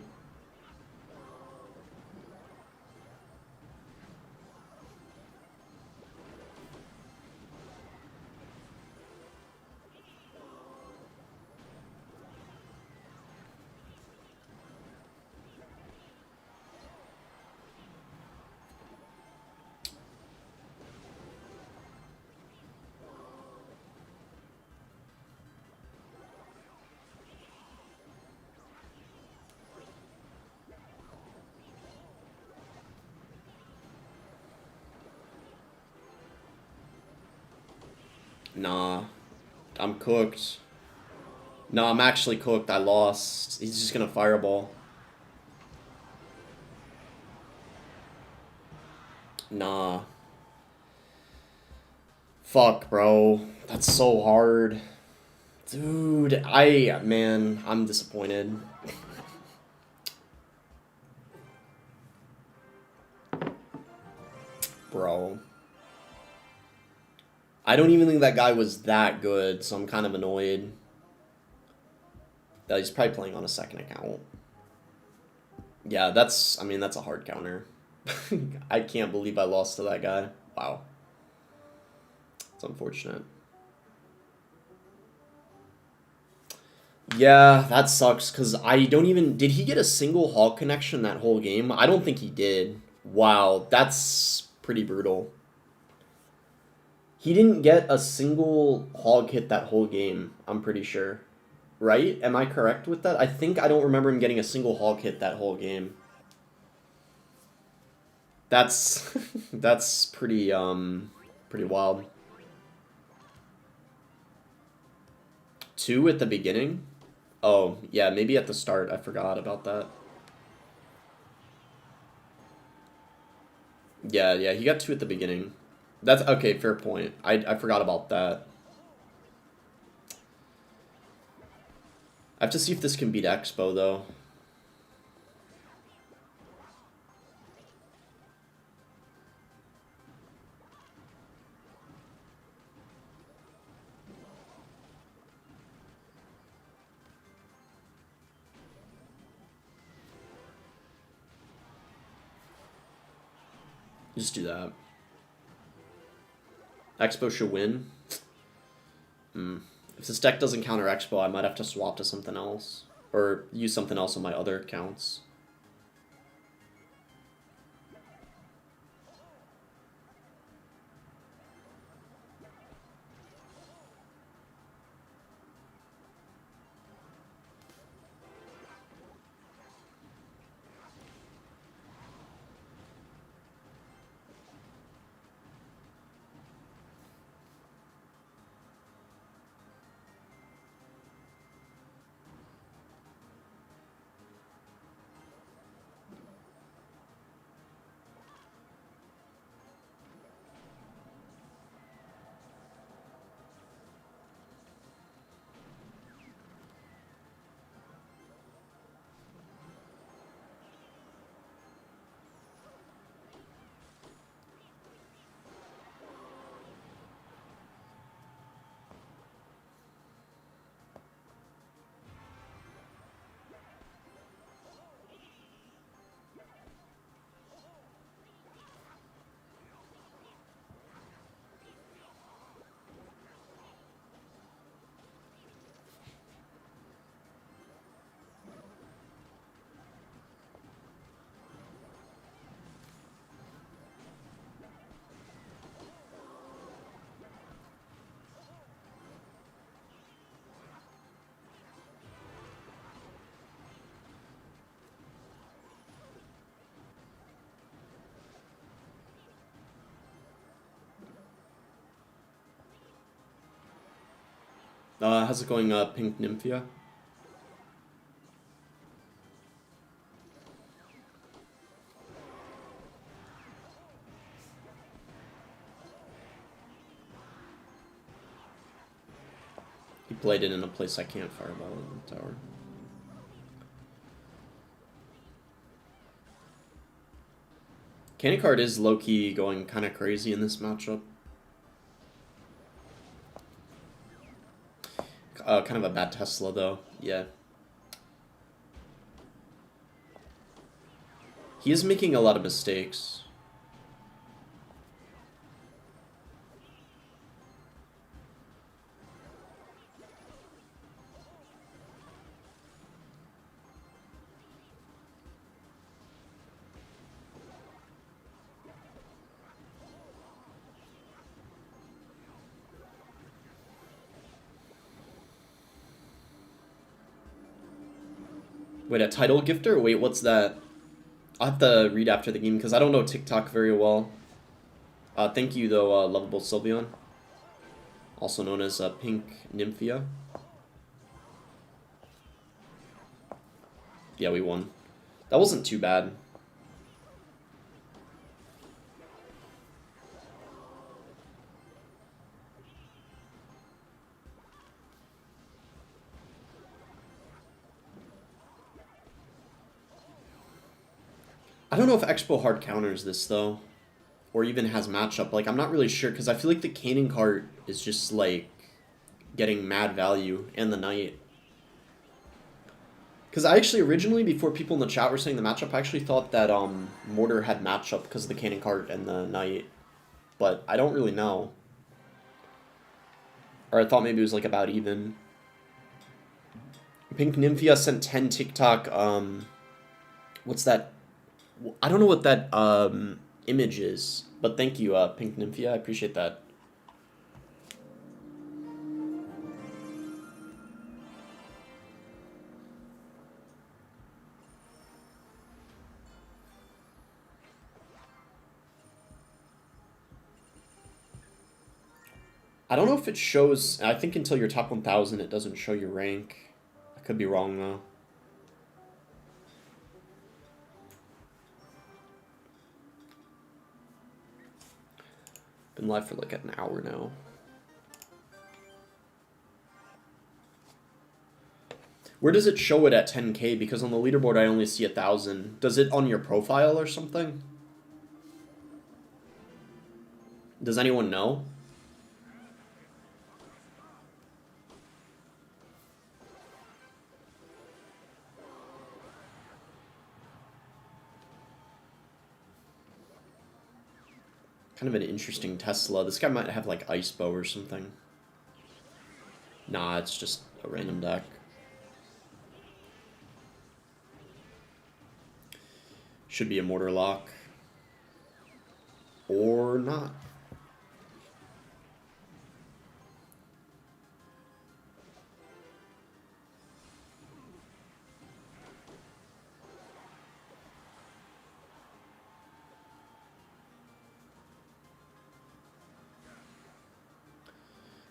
Speaker 1: Nah, I'm cooked. No, I'm actually cooked. I lost. He's just gonna fireball. Nah. Fuck, bro. That's so hard. Dude, man, I'm disappointed. Bro. I don't even think that guy was that good, so I'm kind of annoyed. He's probably playing on a second account. Yeah, that's a hard counter. I can't believe I lost to that guy. Wow. It's unfortunate. Yeah, that sucks, because I don't even... Did he get a single hog connection that whole game? I don't think he did. Wow, that's pretty brutal. He didn't get a single hog hit that whole game, I'm pretty sure. Right? Am I correct with that? I don't remember him getting a single hog hit that whole game. That's that's pretty wild. 2 at the beginning? Oh, yeah, maybe at the start. I forgot about that. Yeah, he got 2 at the beginning. That's okay, fair point. I forgot about that. I have to see if this can beat Expo, though. Just do that. Expo should win. If this deck doesn't counter Expo, I might have to swap to something else. Or use something else on my other accounts. How's it going, Pink Nymphia? He played it in a place I can't fireball in the tower. Cannon card is low-key going kind of crazy in this matchup. Kind of a bad Tesla, though. Yeah. He is making a lot of mistakes. Wait, a title gifter? Wait, what's that? I'll have to read after the game because I don't know TikTok very well. Thank you, though, Lovable Sylveon. Also known as Pink Nymphia. Yeah, we won. That wasn't too bad. I don't know if Expo hard counters this, though. Or even has matchup. Like, I'm not really sure, because I feel like the Cannon card is just, like, getting mad value, and the Knight. Because I actually, originally, before people in the chat were saying the matchup, I actually thought that Mortar had matchup because of the Cannon card and the Knight. But I don't really know. Or I thought maybe it was, like, about even. Pink Nymphia sent 10 TikTok, what's that? I don't know what that, image is, but thank you, Pink Nymphia. I appreciate that. I don't know if it shows. I think until you're top 1,000, it doesn't show your rank. I could be wrong, though. Been live for like an hour now. Where does it show it at 10K? Because on the leaderboard I only see 1,000. Does it on your profile or something? Does anyone know? Kind of an interesting Tesla. This guy might have like Ice Bow or something. Nah, it's just a random deck. Should be a Mortar Lock. Or not.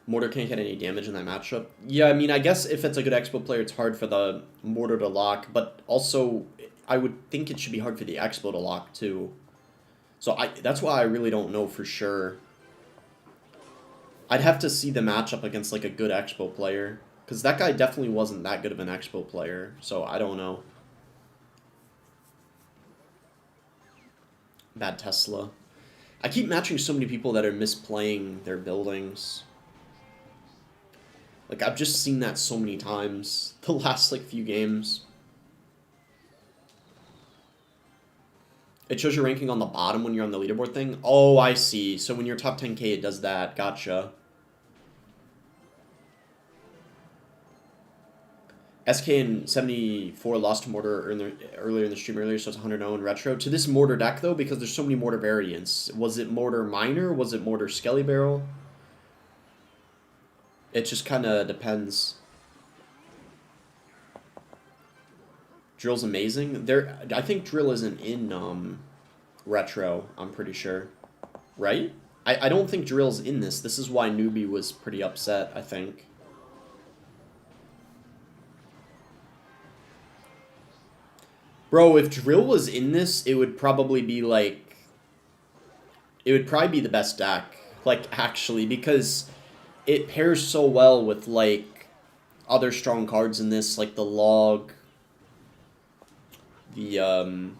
Speaker 1: Mortar can't get any damage in that matchup. Yeah, I mean, I guess if it's a good Expo player, it's hard for the Mortar to lock, but also I would think it should be hard for the Expo to lock too. So that's why I really don't know for sure. I'd have to see the matchup against like a good Expo player, because that guy definitely wasn't that good of an Expo player, so I don't know. Bad Tesla. I keep matching so many people that are misplaying their buildings. Like, I've just seen that so many times the last, like, few games. It shows your ranking on the bottom when you're on the leaderboard thing? Oh, I see. So when you're top 10K, it does that. Gotcha. SK and 74 lost to Mortar earlier in the stream earlier, so it's 100-0 in Retro. To this Mortar deck, though, because there's so many Mortar variants. Was it Mortar Minor? Was it Mortar Skelly Barrel? It just kind of depends. Drill's amazing. I think Drill isn't in Retro, I'm pretty sure. Right? I don't think Drill's in this. This is why Newbie was pretty upset, I think. Bro, if Drill was in this, it would probably be like... It would probably be the best deck. Like, actually, because it pairs so well with, like, other strong cards in this, like the Log, the,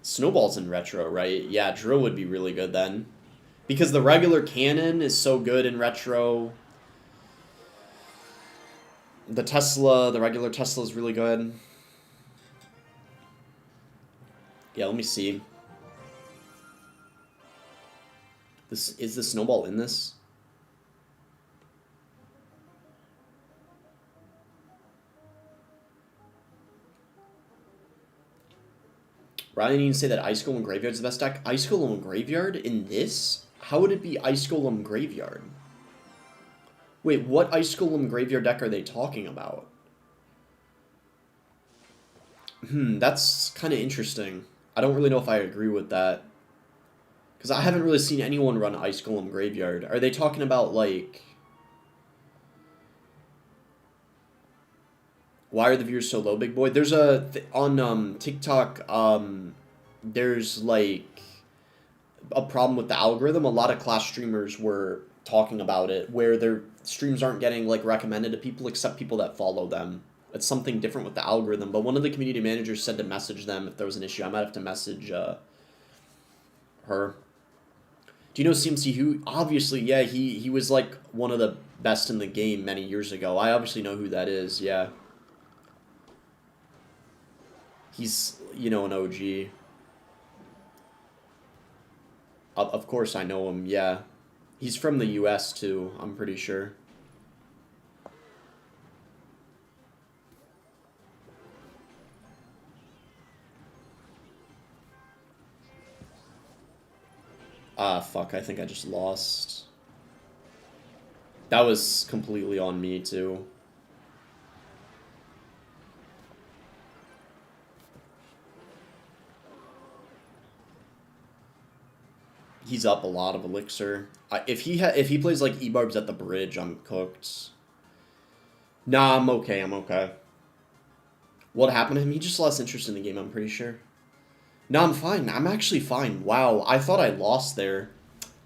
Speaker 1: Snowball's in Retro, right? Yeah, Drill would be really good then. Because the regular cannon is so good in Retro. The regular Tesla is really good. Yeah, let me see. Is the Snowball in this? Ryan, you say that Ice Golem Graveyard's the best deck. Ice Golem Graveyard in this? How would it be Ice Golem Graveyard? Wait, what Ice Golem Graveyard deck are they talking about? That's kind of interesting. I don't really know if I agree with that. Because I haven't really seen anyone run Ice Golem Graveyard. Are they talking about, like... Why are the viewers so low, big boy? There's on TikTok, there's, like, a problem with the algorithm. A lot of Clash streamers were talking about it, where their streams aren't getting, like, recommended to people except people that follow them. It's something different with the algorithm, but one of the community managers said to message them if there was an issue. I might have to message her. Do you know CMC who? Obviously, yeah, he was, like, one of the best in the game many years ago. I obviously know who that is, yeah. He's, you know, an OG. Of course I know him, yeah. He's from the US, too, I'm pretty sure. Ah, fuck, I think I just lost. That was completely on me, too. He's up a lot of elixir. If he plays like E-Barbs at the bridge, I'm cooked. Nah, I'm okay, I'm okay. What happened to him? He just lost interest in the game, I'm pretty sure. No, I'm fine. I'm actually fine. Wow, I thought I lost there.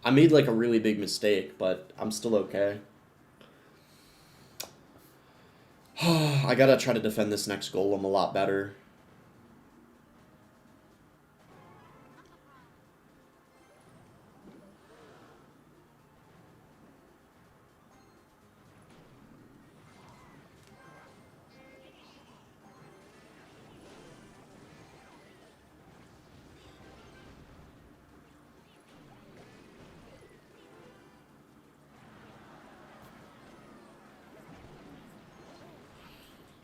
Speaker 1: I made like a really big mistake, but I'm still okay. I gotta try to defend this next golem a lot better.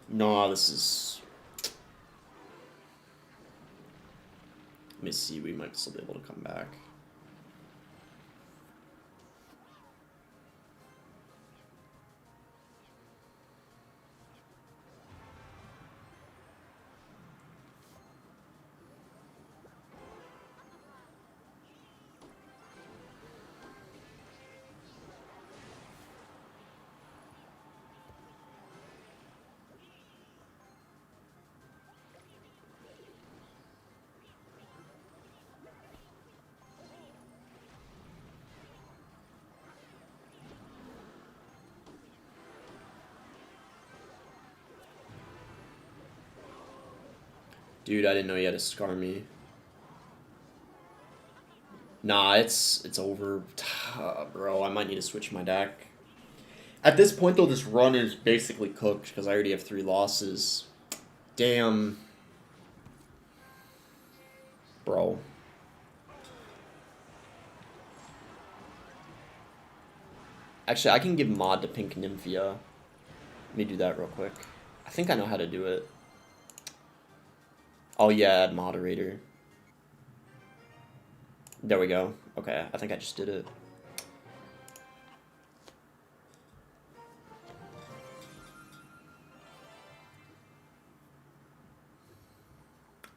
Speaker 1: No, this is... Let me see, we might still be able to come back. Dude, I didn't know you had to scar me. Nah, it's over. Bro, I might need to switch my deck. At this point, though, this run is basically cooked because I already have 3 losses. Damn. Bro. Actually, I can give mod to Pink Nymphia. Let me do that real quick. I think I know how to do it. Oh yeah, add moderator. There we go. Okay, I think I just did it.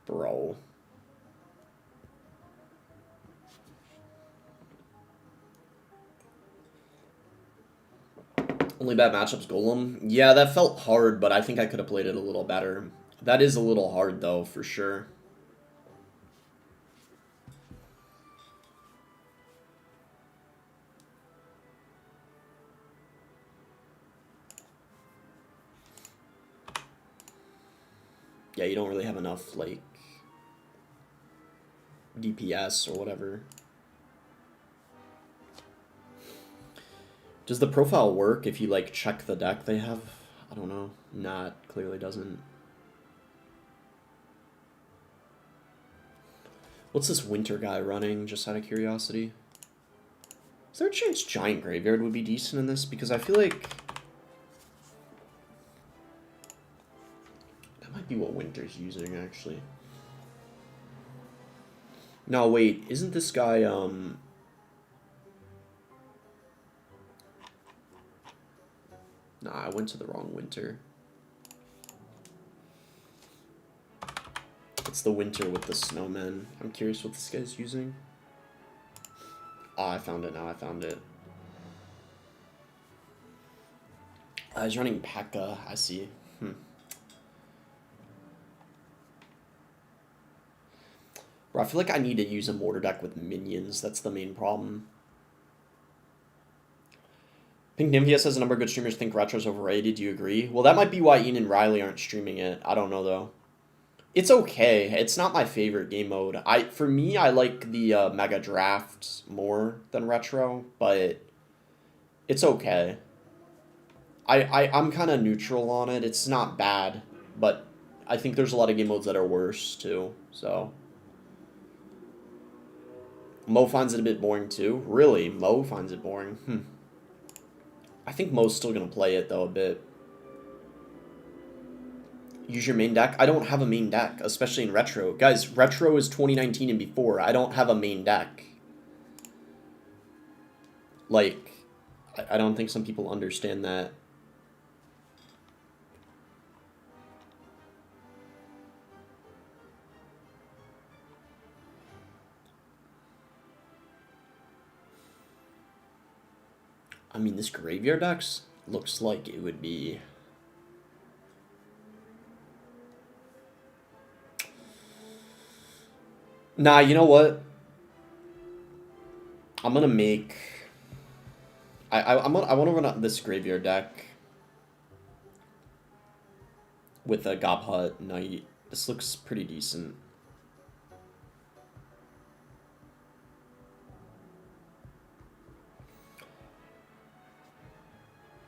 Speaker 1: Bro. Only bad matchups, Golem. Yeah, that felt hard, but I think I could have played it a little better. That is a little hard, though, for sure. Yeah, you don't really have enough, like, DPS or whatever. Does the profile work if you, like, check the deck they have? I don't know. Nah, it clearly doesn't. What's this winter guy running, just out of curiosity? Is there a chance Giant Graveyard would be decent in this? Because I feel like... that might be what Winter's using, actually. No, wait. Isn't this guy, Nah, I went to the wrong Winter. It's the Winter with the snowmen. I'm curious what this guy's using. Ah, I found it now. I found it. He's running Pekka. I see. Bro, I feel like I need to use a mortar deck with minions. That's the main problem. Pink Nymphia says a number of good streamers think Retro's overrated. Do you agree? Well, that might be why Ian and Riley aren't streaming it. I don't know, though. It's okay. It's not my favorite game mode. For me, I like the Mega Draft more than Retro, but it's okay. I'm kind of neutral on it. It's not bad, but I think there's a lot of game modes that are worse, too, so... Mo finds it a bit boring, too. Really? Mo finds it boring? I think Mo's still going to play it, though, a bit. Use your main deck? I don't have a main deck, especially in Retro. Guys, Retro is 2019 and before. I don't have a main deck. Like, I don't think some people understand that. I mean, this Graveyard deck looks like it would be... Nah, you know what? I'm gonna make... I want to run out this Graveyard deck. with a Gobhut Knight. This looks pretty decent.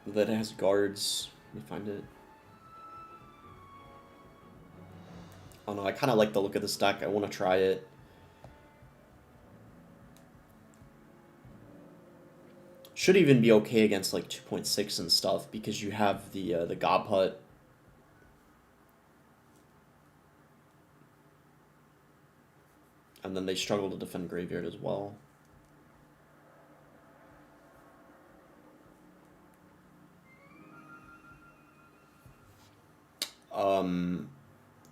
Speaker 1: That has guards. Let me find it. Oh no, I kind of like the look of this deck. I want to try it. Should even be okay against like 2.6 and stuff because you have the Gobhut. And then they struggle to defend Graveyard as well.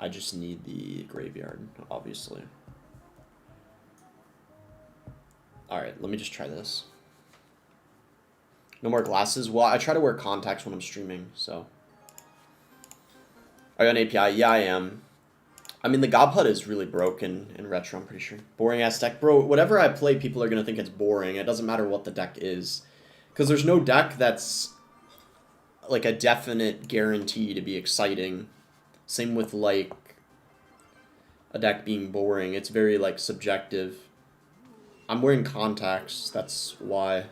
Speaker 1: I just need the Graveyard, obviously. Alright, let me just try this. No more glasses? Well, I try to wear contacts when I'm streaming, so. Are you on API? Yeah, I am. I mean, the Gobhut is really broken in Retro, I'm pretty sure. Boring ass deck. Bro, whatever I play, people are going to think it's boring. It doesn't matter what the deck is. Because there's no deck that's like a definite guarantee to be exciting. Same with like a deck being boring. It's very like subjective. I'm wearing contacts, that's why.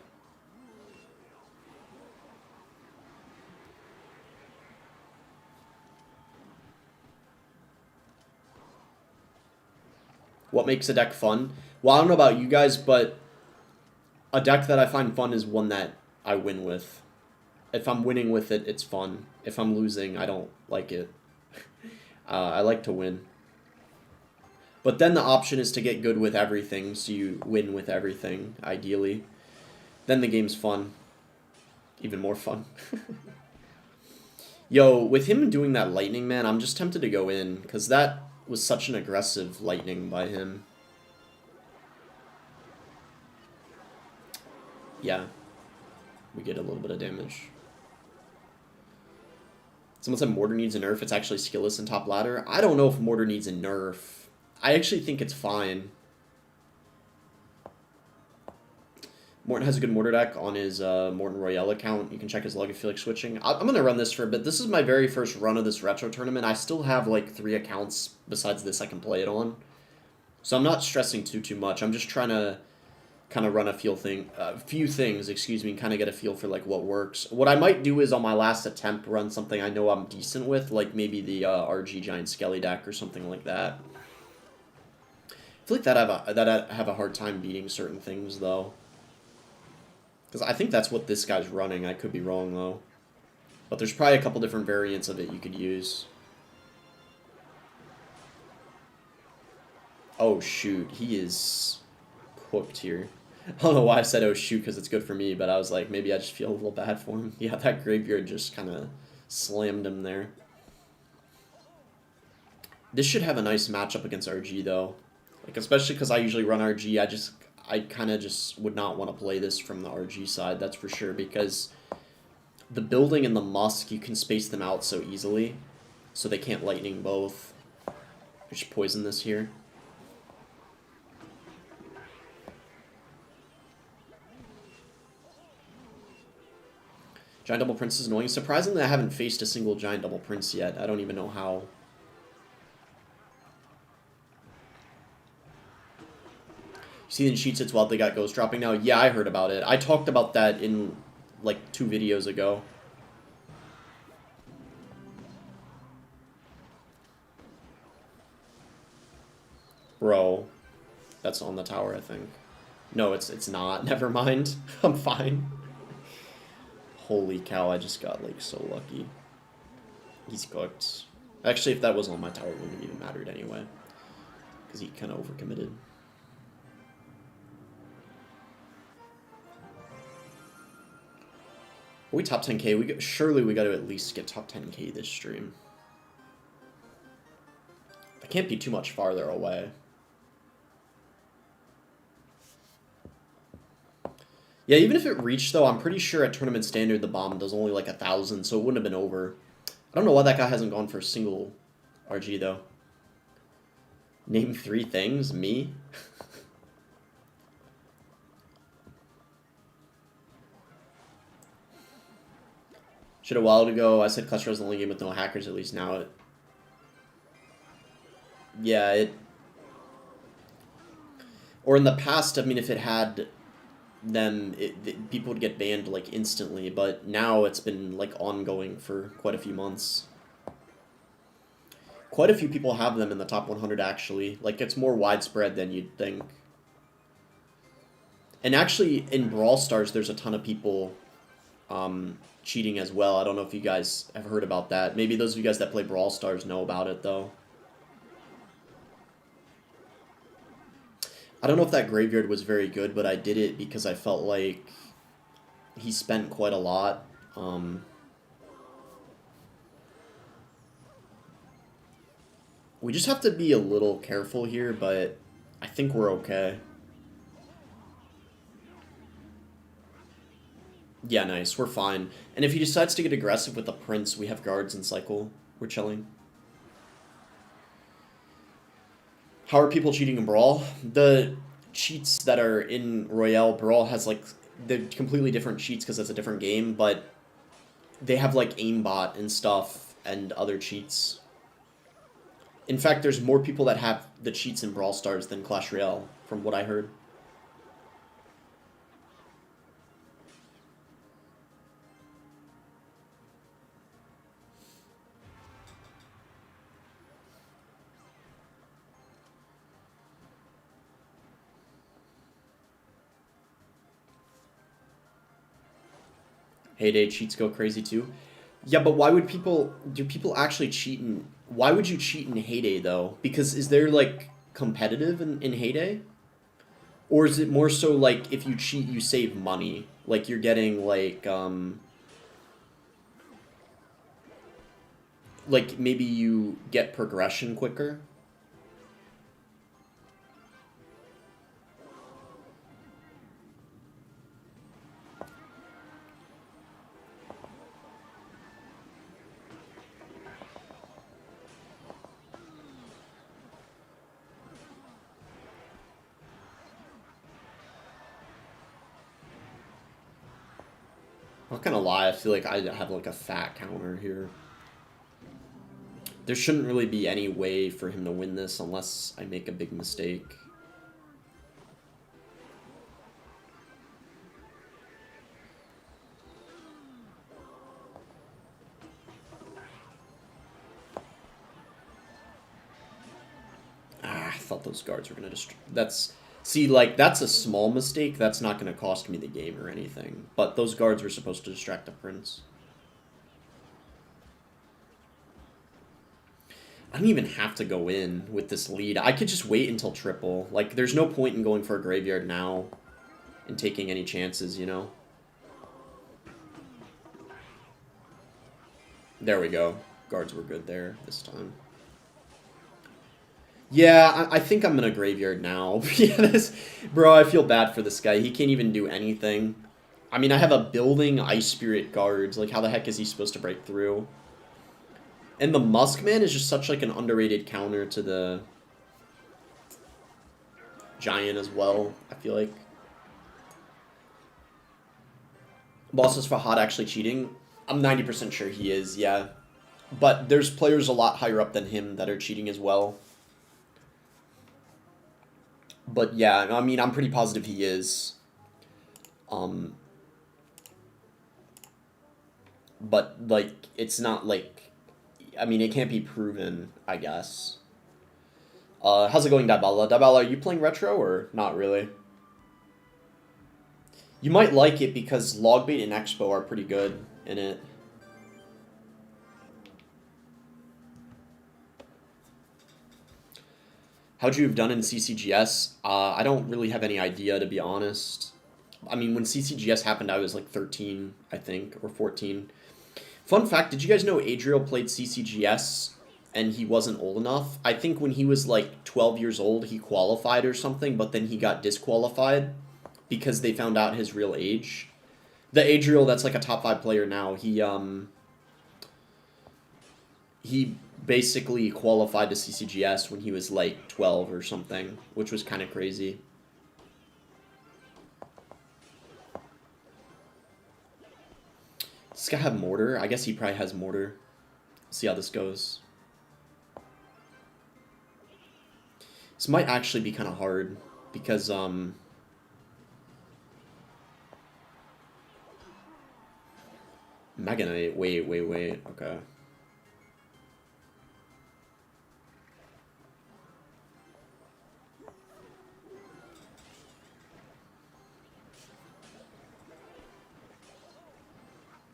Speaker 1: What makes a deck fun? Well, I don't know about you guys, but a deck that I find fun is one that I win with. If I'm winning with it, it's fun. If I'm losing, I don't like it. I like to win. But then the option is to get good with everything, so you win with everything, ideally. Then the game's fun. Even more fun. Yo, with him doing that lightning, man, I'm just tempted to go in, because that was such an aggressive lightning by him. Yeah. We get a little bit of damage. Someone said Mortar needs a nerf. It's actually skillless in top ladder. I don't know if Mortar needs a nerf. I actually think it's fine. Morton has a good Mortar deck on his Morton Royale account. You can check his log if you feel like switching. I'm going to run this for a bit. This is my very first run of this Retro tournament. I still have like 3 accounts besides this I can play it on. So I'm not stressing too much. I'm just trying to kind of run a few things, excuse me, kind of get a feel for like what works. What I might do is on my last attempt run something I know I'm decent with, like maybe the RG Giant Skelly deck or something like that. I feel like that I have a hard time beating certain things though. Because I think that's what this guy's running. I could be wrong though. But there's probably a couple different variants of it you could use. Oh shoot, he is cooked here. I don't know why I said oh shoot because it's good for me, but I was like, maybe I just feel a little bad for him. Yeah, that Graveyard just kind of slammed him there. This should have a nice matchup against RG though. Like, especially because I usually run RG, I kind of just would not want to play this from the RG side, that's for sure, because the Building and the Musk, you can space them out so easily, so they can't lightning both. I should poison this here. Giant Double Prince is annoying. Surprisingly, I haven't faced a single Giant Double Prince yet. I don't even know how. You see in sheets it's wild they got Ghost dropping now? Yeah, I heard about it. I talked about that in like 2 videos ago. Bro. That's on the tower, I think. No, it's not. Never mind. I'm fine. Holy cow, I just got like so lucky. He's cooked. Actually, if that was on my tower, it wouldn't have even mattered anyway. Because he kind of overcommitted. Are we top 10k? Surely we got to at least get top 10k this stream. I can't be too much farther away. Yeah, even if it reached, though, I'm pretty sure at Tournament Standard the bomb does only like 1,000, so it wouldn't have been over. I don't know why that guy hasn't gone for a single RG, though. Name 3 things? Me? Should a while ago, I said Clutch was the only game with no hackers, at least now Yeah, it... Or in the past, I mean, if it had them, people would get banned, like, instantly. But now it's been, like, ongoing for quite a few months. Quite a few people have them in the top 100, actually. Like, it's more widespread than you'd think. And actually, in Brawl Stars, there's a ton of people cheating as well. I don't know if you guys have heard about that. Maybe those of you guys that play Brawl Stars know about it, though. I don't know if that graveyard was very good, but I did it because I felt like he spent quite a lot. We just have to be a little careful here, but I think we're okay. Yeah, nice. We're fine. And if he decides to get aggressive with the Prince, we have guards in cycle. We're chilling. How are people cheating in Brawl? The cheats that are in Royale, Brawl has like they're completely different cheats because it's a different game, but they have like aimbot and stuff and other cheats. In fact, there's more people that have the cheats in Brawl Stars than Clash Royale, from what I heard. Heyday cheats go crazy too. Yeah, but why would people... Do people actually cheat in... Why would you cheat in Heyday, though? Because is there, like, competitive in Heyday? Or is it more so, like, if you cheat, you save money? Like, you're getting, like, maybe you get progression quicker? I'm not gonna lie, I feel like I have, like, a fat counter here. There shouldn't really be any way for him to win this unless I make a big mistake. Ah, I thought those guards were gonna destroy... That's... See, like, that's a small mistake. That's not gonna cost me the game or anything. But those guards were supposed to distract the Prince. I don't even have to go in with this lead. I could just wait until triple. Like, there's no point in going for a graveyard now and taking any chances, you know? There we go. Guards were good there this time. Yeah, I think I'm gonna graveyard now. Yeah, bro, I feel bad for this guy. He can't even do anything. I mean, I have a building Ice Spirit guards. Like, how the heck is he supposed to break through? And the Muskman is just such, like, an underrated counter to the Giant as well, I feel like. Boss is Fahad actually cheating? I'm 90% sure he is, yeah. But there's players a lot higher up than him that are cheating as well. But yeah, I mean, I'm pretty positive he is. But, like, it's not, like... I mean, it can't be proven, I guess. How's it going, Dabala? Dabala, are you playing Retro, or not really? You might like it because Logbait and Expo are pretty good in it. How'd you have done in CCGS? I don't really have any idea, to be honest. I mean, when CCGS happened, I was like 13, I think, or 14. Fun fact, did you guys know Adriel played CCGS and he wasn't old enough? I think when he was like 12 years old, he qualified or something, but then he got disqualified because they found out his real age. The Adriel that's like a top 5 player now, he basically qualified to CCGS when he was like 12 or something, which was kind of crazy. Does this guy have Mortar? I guess he probably has Mortar. See how this goes. This might actually be kind of hard because, Mega Knight, wait, okay.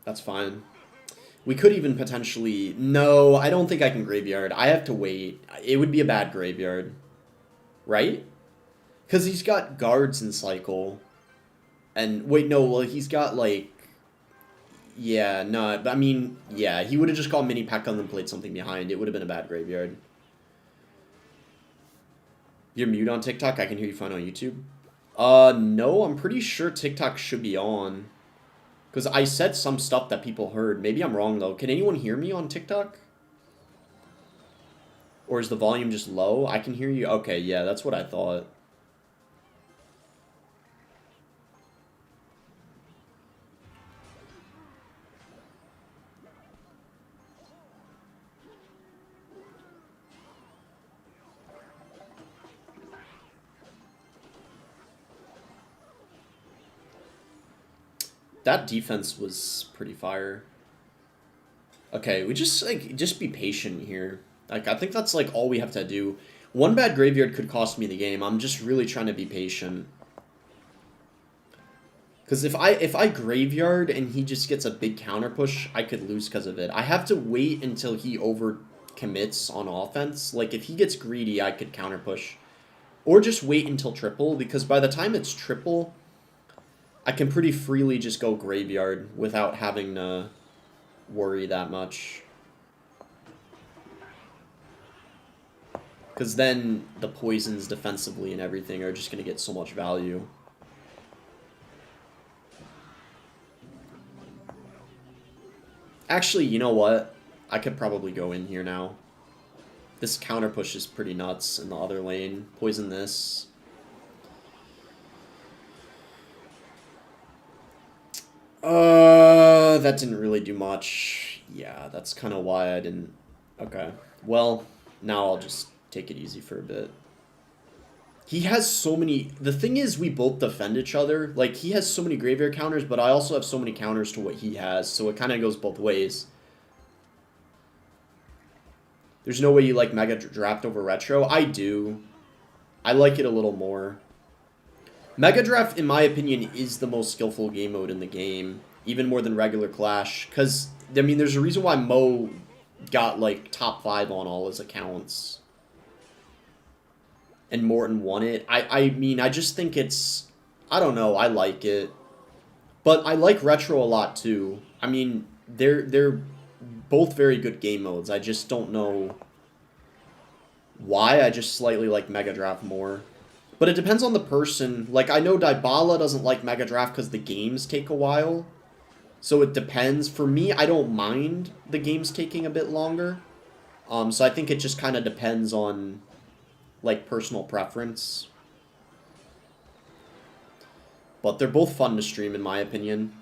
Speaker 1: That's fine. We could even potentially... No, I don't think I can graveyard. I have to wait. It would be a bad graveyard. Right? Because he's got guards in cycle. And, wait, no, well, he's got, like... Yeah, no, I mean, yeah, he would have just called mini Pekka and then played something behind. It would have been a bad graveyard. You're mute on TikTok? I can hear you fine on YouTube. No, I'm pretty sure TikTok should be on. Because I said some stuff that people heard. Maybe I'm wrong, though. Can anyone hear me on TikTok? Or is the volume just low? I can hear you. Okay, yeah, that's what I thought. That defense was pretty fire. Okay, we just, like, just be patient here. Like, I think that's, like, all we have to do. One bad graveyard could cost me the game. I'm just really trying to be patient. Because if I graveyard and he just gets a big counter push, I could lose because of it. I have to wait until he overcommits on offense. Like, if he gets greedy, I could counter push. Or just wait until triple, because by the time it's triple... I can pretty freely just go graveyard without having to worry that much. Because then the poisons defensively and everything are just going to get so much value. Actually, you know what? I could probably go in here now. This counter push is pretty nuts in the other lane. Poison this. That didn't really do much. Yeah, that's kind of why I didn't... Okay. Well, now I'll just take it easy for a bit. He has so many... The thing is, we both defend each other. Like, he has so many graveyard counters, but I also have so many counters to what he has, so it kind of goes both ways. There's no way you like Mega Draft over Retro? I do. I like it a little more. Mega Draft, in my opinion, is the most skillful game mode in the game. Even more than regular Clash. Because, I mean, there's a reason why Mo got, like, top 5 on all his accounts. And Morton won it. I mean, I just think it's... I don't know, I like it. But I like Retro a lot, too. I mean, they're both very good game modes. I just don't know why. I just slightly like Mega Draft more. But it depends on the person. Like, I know Dybala doesn't like Mega Draft because the games take a while. So it depends. For me, I don't mind the games taking a bit longer. So I think it just kind of depends on, like, personal preference. But they're both fun to stream, in my opinion.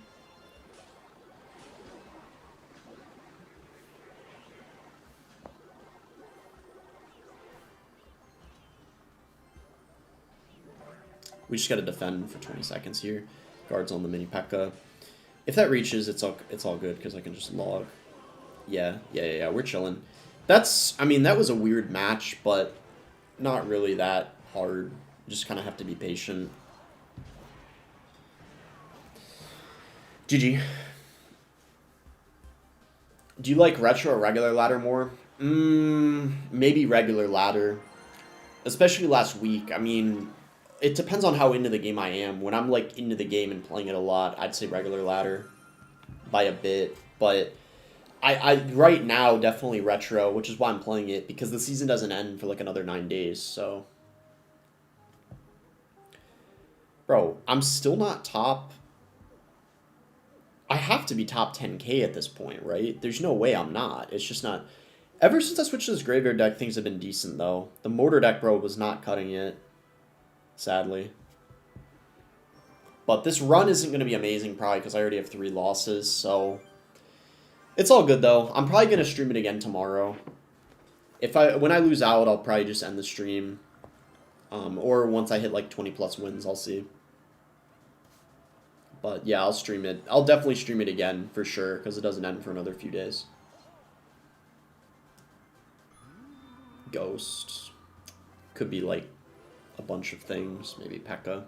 Speaker 1: We just got to defend for 20 seconds here. Guards on the mini Pekka. If that reaches, it's all good because I can just log. Yeah, we're chilling. That's, I mean, that was a weird match, but not really that hard. Just kind of have to be patient. GG. Do you like Retro or regular ladder more? Maybe regular ladder. Especially last week. I mean... It depends on how into the game I am. When I'm, like, into the game and playing it a lot, I'd say regular ladder by a bit. But I right now, definitely Retro, which is why I'm playing it, because the season doesn't end for, like, another 9 days, so... Bro, I'm still not top... I have to be top 10k at this point, right? There's no way I'm not. It's just not... Ever since I switched to this graveyard deck, things have been decent, though. The mortar deck, bro, was not cutting it. Sadly. But this run isn't going to be amazing, probably, because I already have 3 losses, so... It's all good, though. I'm probably going to stream it again tomorrow. When I lose out, I'll probably just end the stream. Or once I hit like 20 plus wins, I'll see. But yeah, I'll stream it. I'll definitely stream it again for sure because it doesn't end for another few days. Ghost. Could be like a bunch of things. Maybe Pekka.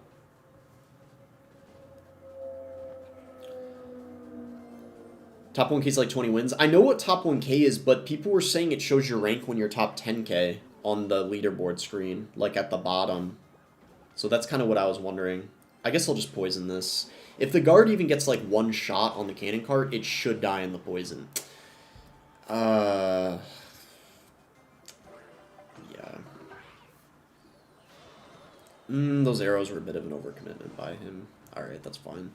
Speaker 1: Top 1K is like 20 wins. I know what top 1K is, but people were saying it shows your rank when you're top 10K on the leaderboard screen, like at the bottom. So that's kind of what I was wondering. I guess I'll just poison this. If the guard even gets like one shot on the cannon cart, it should die in the poison. Yeah. Those arrows were a bit of an overcommitment by him. Alright, that's fine.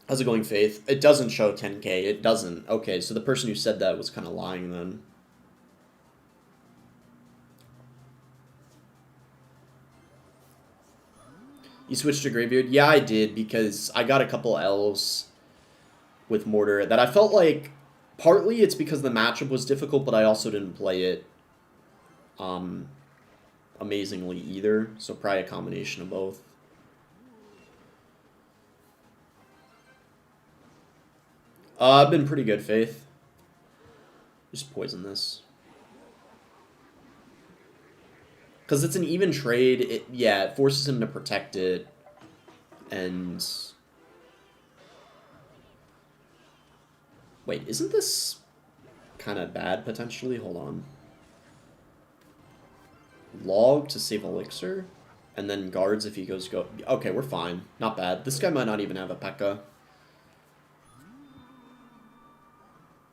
Speaker 1: How's it going, Faith? It doesn't show 10K. It doesn't. Okay, so the person who said that was kind of lying then. You switched to Graveyard? Yeah, I did, because I got a couple L's with Mortar that I felt like partly it's because the matchup was difficult, but I also didn't play it amazingly either, so probably a combination of both. I've been pretty good, Faith. Just poison this. Because it's an even trade. It forces him to protect it. And... Wait, isn't this kind of bad, potentially? Hold on. Log to save Elixir? And then guards if he goes go... Okay, we're fine. Not bad. This guy might not even have a Pekka.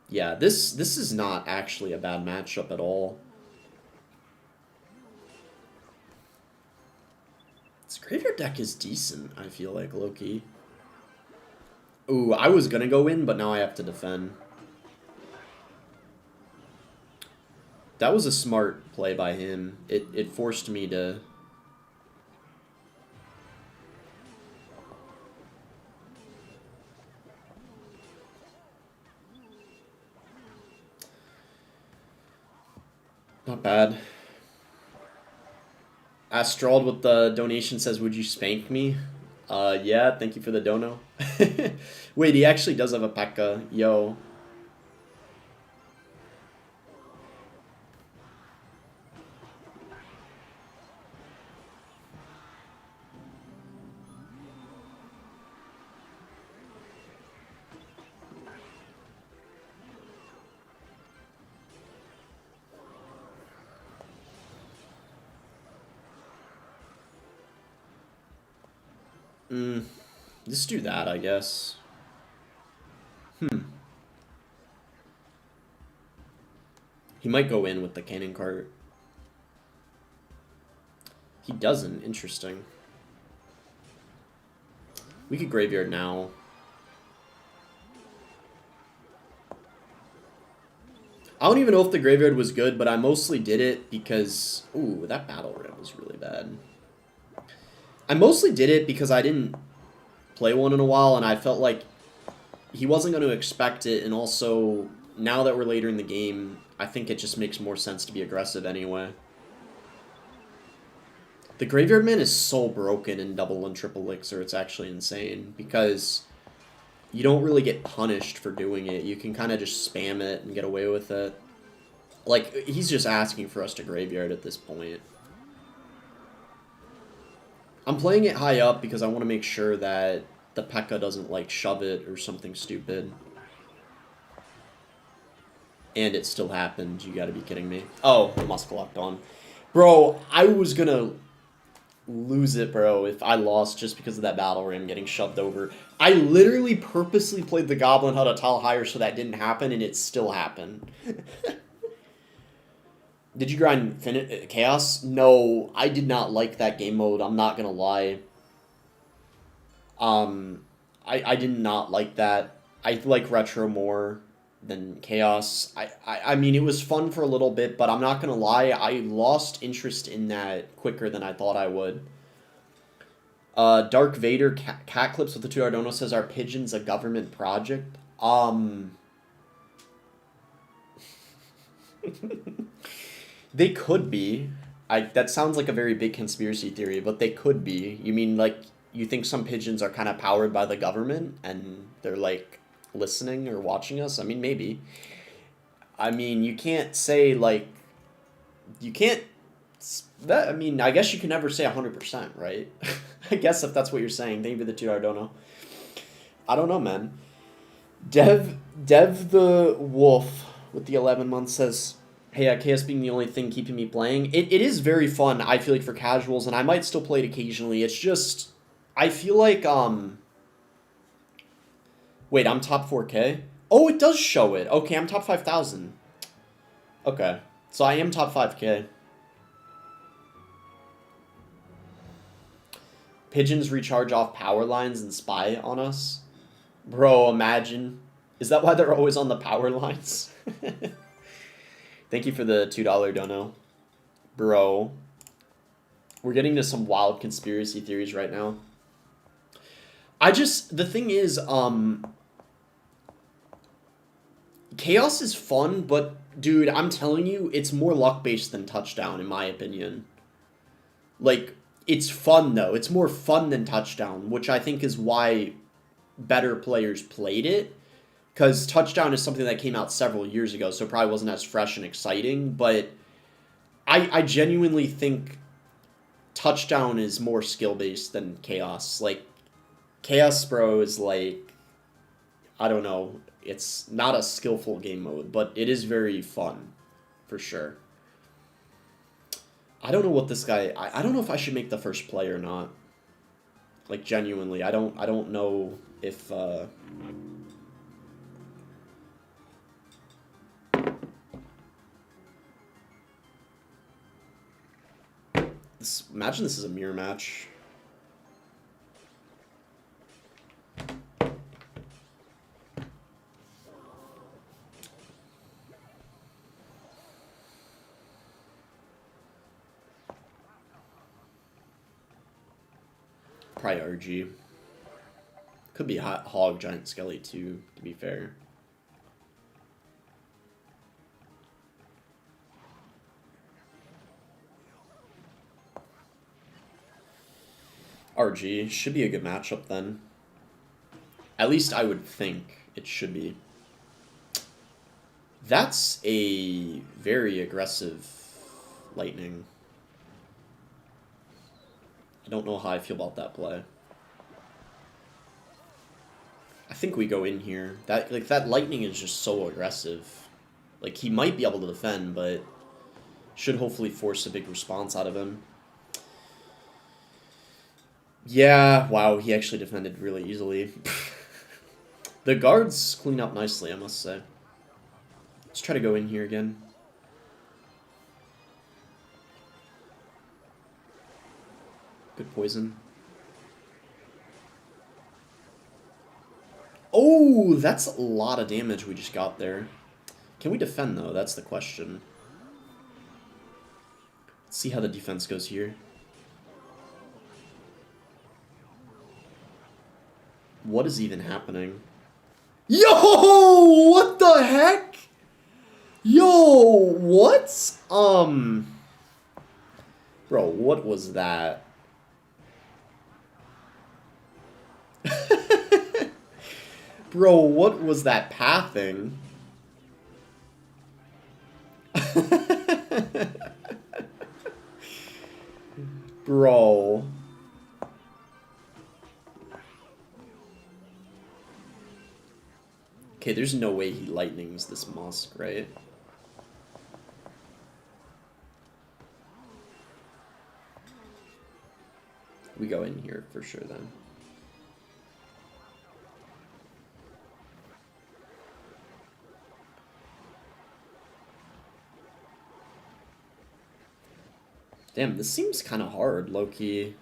Speaker 1: Yeah, this is not actually a bad matchup at all. This graveyard deck is decent, I feel like, low-key. Ooh, I was gonna go in, but now I have to defend. That was a smart play by him. It forced me to... Not bad. Astrald with the donation says, would you spank me? Yeah, thank you for the dono. Wait, he actually does have a Pekka. Yo. Just do that, I guess. He might go in with the cannon cart. He doesn't. Interesting. We could graveyard now. I don't even know if the graveyard was good, but I mostly did it because... Ooh, that battle red was really bad. I mostly did it because I didn't play one in a while, and I felt like he wasn't going to expect it, and also, now that we're later in the game, I think it just makes more sense to be aggressive anyway. The Graveyard Man is so broken in double and triple elixir, it's actually insane, because you don't really get punished for doing it. You can kind of just spam it and get away with it. Like, he's just asking for us to graveyard at this point. I'm playing it high up because I want to make sure that the Pekka doesn't, like, shove it or something stupid. And it still happened. You gotta be kidding me. Oh, the Musk locked on. Bro, I was gonna lose it, bro, if I lost just because of that battle ram getting shoved over. I literally purposely played the Goblin Hut a tile higher so that didn't happen, and it still happened. Did you grind Chaos? No, I did not like that game mode, I'm not gonna lie. I did not like that. I like Retro more than Chaos. I mean, it was fun for a little bit, but I'm not gonna lie, I lost interest in that quicker than I thought I would. Dark Vader Cat Clips with the 2 Ardono says, are pigeons a government project? They could be. That sounds like a very big conspiracy theory, but they could be. You mean like you think some pigeons are kind of powered by the government and they're like listening or watching us? I mean, maybe. I mean, you can't say like you can't that I mean, I guess you can never say 100%, right? I guess if that's what you're saying. Thank you for the $2 dono. I don't know, man. Dev the Wolf with the 11 months says, hey, KS being the only thing keeping me playing. It is very fun, I feel like, for casuals, and I might still play it occasionally. It's just, I feel like, wait, I'm top 4K? Oh, it does show it. Okay, I'm top 5,000. Okay, so I am top 5K. Pigeons recharge off power lines and spy on us? Bro, imagine. Is that why they're always on the power lines? Thank you for the $2 dono. Bro. We're getting to some wild conspiracy theories right now. The thing is, Chaos is fun, but dude, I'm telling you, it's more luck-based than Touchdown, in my opinion. Like, it's fun, though. It's more fun than Touchdown, which I think is why better players played it. Because Touchdown is something that came out several years ago, so it probably wasn't as fresh and exciting. But I genuinely think Touchdown is more skill-based than Chaos. Like, Chaos, bro, is like, I don't know. It's not a skillful game mode, but it is very fun, for sure. I don't know what this guy... I don't know if I should make the first play or not. Like, genuinely. I don't know if... Imagine this is a mirror match. Probably RG. Could be Hog, Giant Skelly too, to be fair. RG. Should be a good matchup then. At least I would think it should be. That's a very aggressive Lightning. I don't know how I feel about that play. I think we go in here. That Lightning is just so aggressive. Like, he might be able to defend, but should hopefully force a big response out of him. Yeah, wow, he actually defended really easily. The guards clean up nicely, I must say. Let's try to go in here again. Good poison. Oh, that's a lot of damage we just got there. Can we defend, though? That's the question. Let's see how the defense goes here. What is even happening? Yo! What the heck? Yo! What? Bro, what was that? Bro, what was that pathing? Bro. Okay, there's no way he lightnings this Musk, right? We go in here for sure then. Damn, this seems kind of hard, low-key.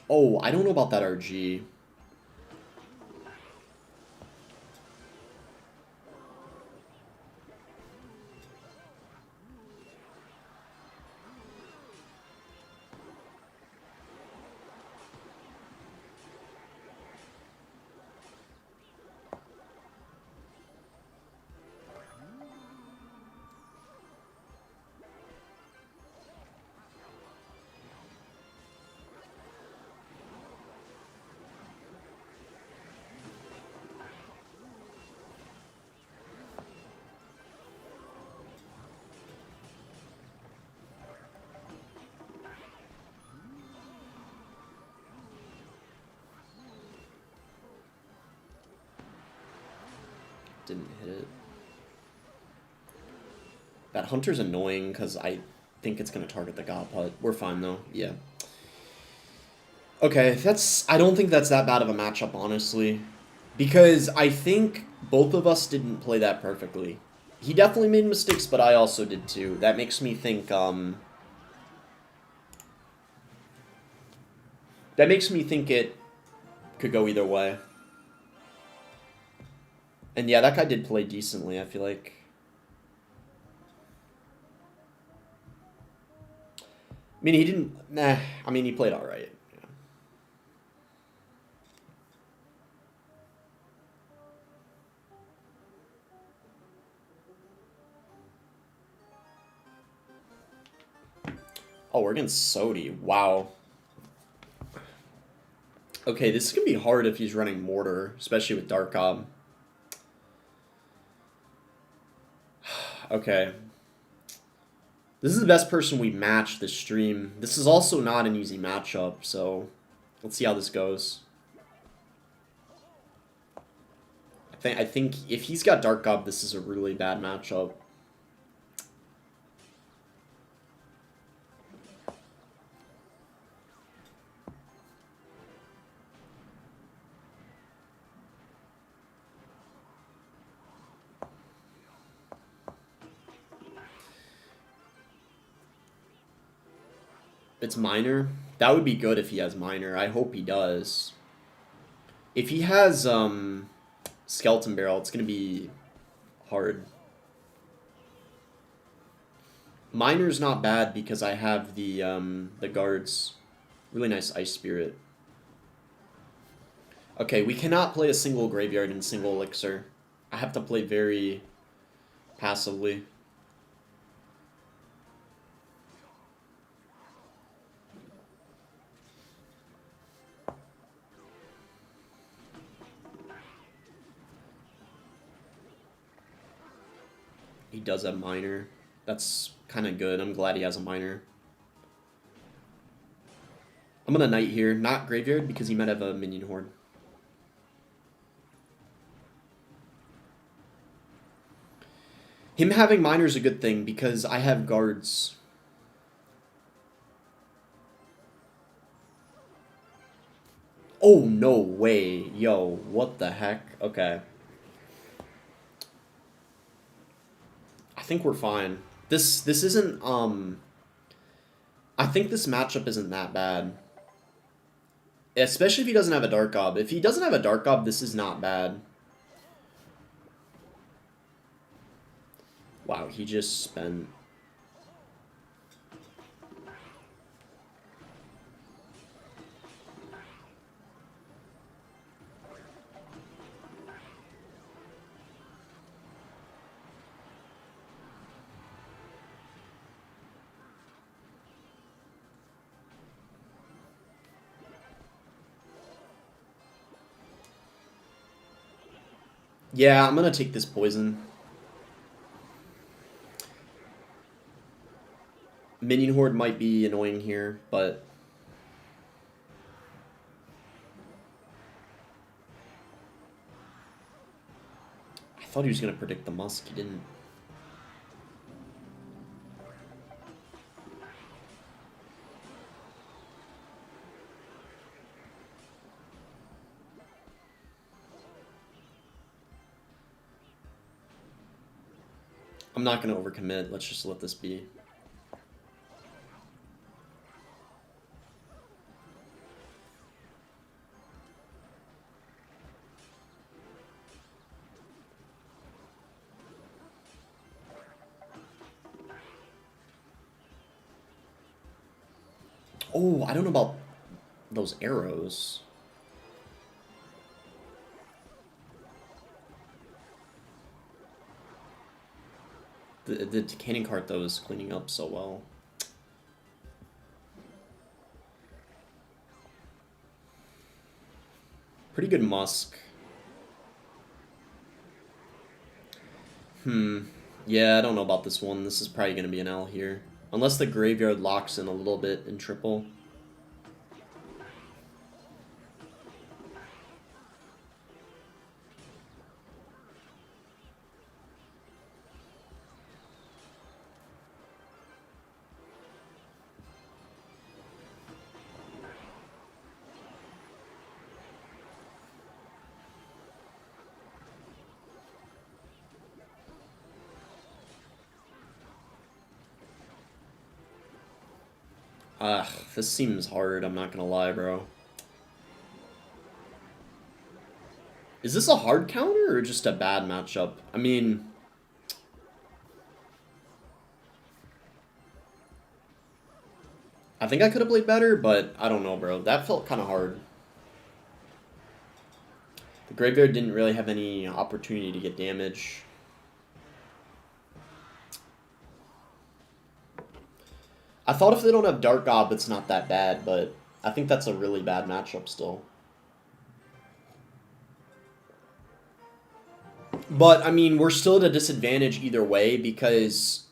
Speaker 1: Oh, I don't know about that RG. Didn't hit it. That Hunter's annoying because I think it's going to target the God Putt. We're fine, though. Yeah. Okay, I don't think that's that bad of a matchup, honestly. Because I think both of us didn't play that perfectly. He definitely made mistakes, but I also did too. That makes me think, it could go either way. And yeah, that guy did play decently, I feel like. I mean, he didn't... Nah, I mean, he played alright. Yeah. Oh, we're against Sodi. Wow. Okay, this is going to be hard if he's running Mortar, especially with Dark Ob. Okay. This is the best person we matched this stream. This is also not an easy matchup, so let's see how this goes. I think if he's got Dark Gob, this is a really bad matchup. It's minor. That would be good if he has minor. I hope he does. If he has Skeleton Barrel, it's gonna be hard. Minor's not bad because I have the guards. Really nice Ice Spirit. Okay, we cannot play a single Graveyard and single Elixir. I have to play very passively. He does have minor. That's kind of good. I'm glad he has a minor. I'm gonna Knight here, not Graveyard, because he might have a Minion Horde. Him having minor is a good thing, because I have guards. Oh, no way. Yo, what the heck? Okay. I think we're fine. This isn't, I think this matchup isn't that bad. Especially if he doesn't have a Dark Gob. If he doesn't have a Dark Gob, this is not bad. Wow, he just spent... Yeah, I'm gonna take this poison. Minion Horde might be annoying here, but... I thought he was gonna predict the Musk, he didn't. I'm not gonna overcommit, let's just let this be. Oh, I don't know about those arrows. The cannon cart, though, is cleaning up so well. Pretty good Musk. Yeah, I don't know about this one. This is probably going to be an L here. Unless the Graveyard locks in a little bit in triple. Ugh, this seems hard, I'm not gonna lie, bro. Is this a hard counter or just a bad matchup? I mean, I think I could have played better, but I don't know, bro. That felt kind of hard. The graveyard didn't really have any opportunity to get damage. I thought if they don't have Dark Gob, it's not that bad, but I think that's a really bad matchup still. But, I mean, we're still at a disadvantage either way because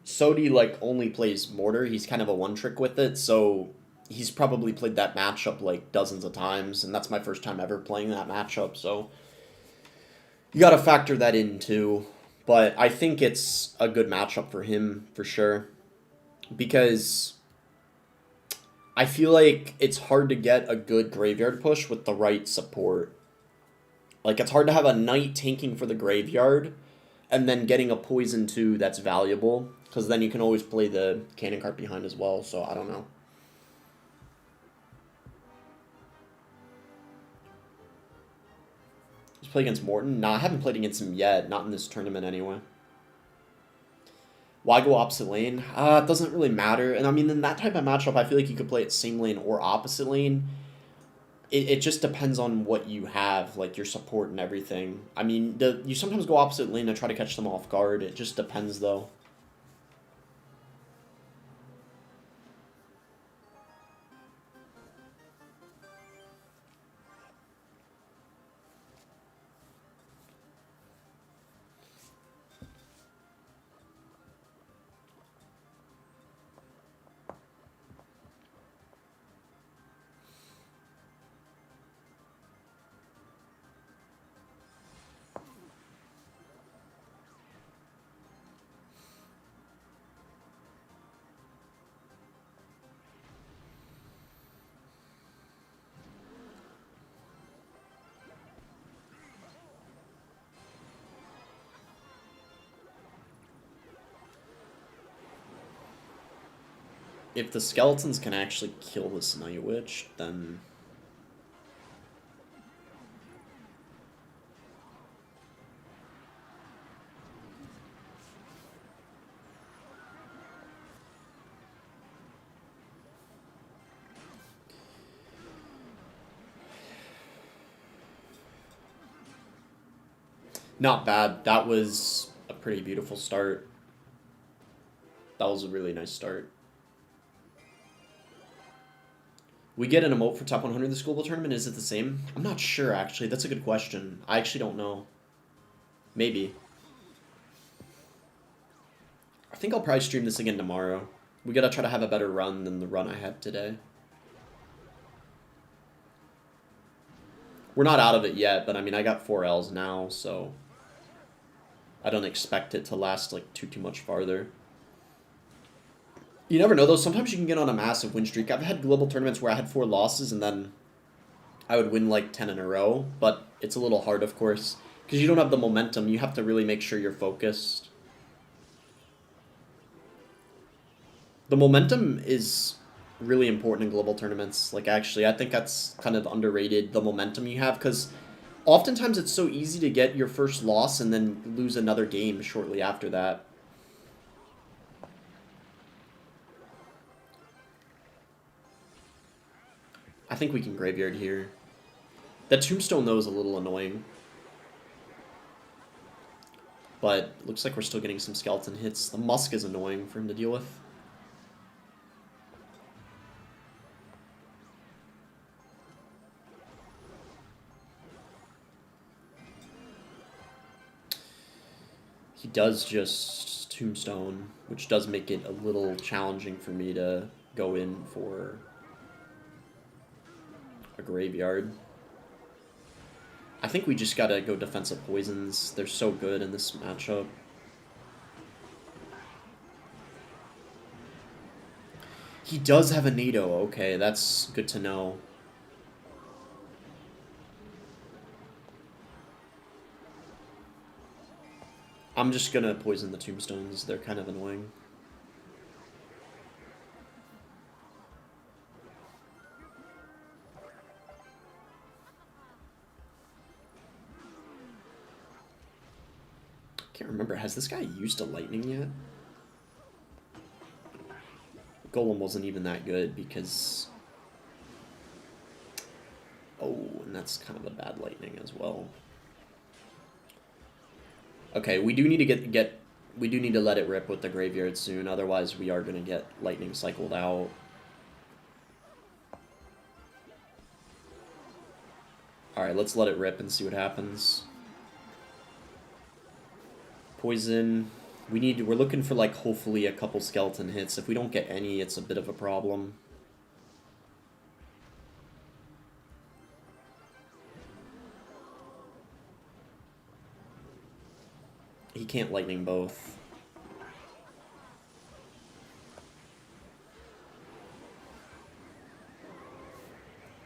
Speaker 1: Sodi, like, only plays Mortar. He's kind of a one-trick with it, so he's probably played that matchup, like, dozens of times, and that's my first time ever playing that matchup, so you gotta factor that in, too. But I think it's a good matchup for him, for sure, because I feel like it's hard to get a good graveyard push with the right support. Like, it's hard to have a knight tanking for the graveyard and then getting a poison too that's valuable, because then you can always play the cannon cart behind as well, so I don't know. Let's play against Morton? Nah, I haven't played against him yet, not in this tournament anyway. Why go opposite lane? It doesn't really matter, and I mean, in that type of matchup, I feel like you could play it same lane or opposite lane. It just depends on what you have, like your support and everything. I mean, you sometimes go opposite lane to try to catch them off guard. It just depends, though. If the skeletons can actually kill this Night Witch, then... Not bad. That was a pretty beautiful start. That was a really nice start. We get an emote for top 100 this global tournament. Is it the same? I'm not sure, actually. That's a good question. I actually don't know. Maybe. I think I'll probably stream this again tomorrow. We gotta try to have a better run than the run I had today. We're not out of it yet, but I mean, I got 4 Ls now, so... I don't expect it to last, like, too much farther. You never know, though. Sometimes you can get on a massive win streak. I've had global tournaments where I had 4 losses, and then I would win, like, 10 in a row. But it's a little hard, of course, because you don't have the momentum. You have to really make sure you're focused. The momentum is really important in global tournaments. Like, actually, I think that's kind of underrated, the momentum you have, because oftentimes it's so easy to get your first loss and then lose another game shortly after that. I think we can graveyard here. That tombstone, though, is a little annoying. But looks like we're still getting some skeleton hits. The musk is annoying for him to deal with. He does just tombstone, which does make it a little challenging for me to go in for a graveyard. I think we just gotta go defensive poisons. They're so good in this matchup. He does have a NATO. Okay, that's good to know. I'm just gonna poison the tombstones. They're kind of annoying. Can't remember. Has this guy used a lightning yet? Golem wasn't even that good because... Oh, and that's kind of a bad lightning as well. Okay, we do need to we do need to let it rip with the graveyard soon, otherwise we are going to get lightning cycled out. Alright, let's let it rip and see what happens. Poison. We're looking for, like, hopefully a couple skeleton hits. If we don't get any, it's a bit of a problem. He can't lightning both.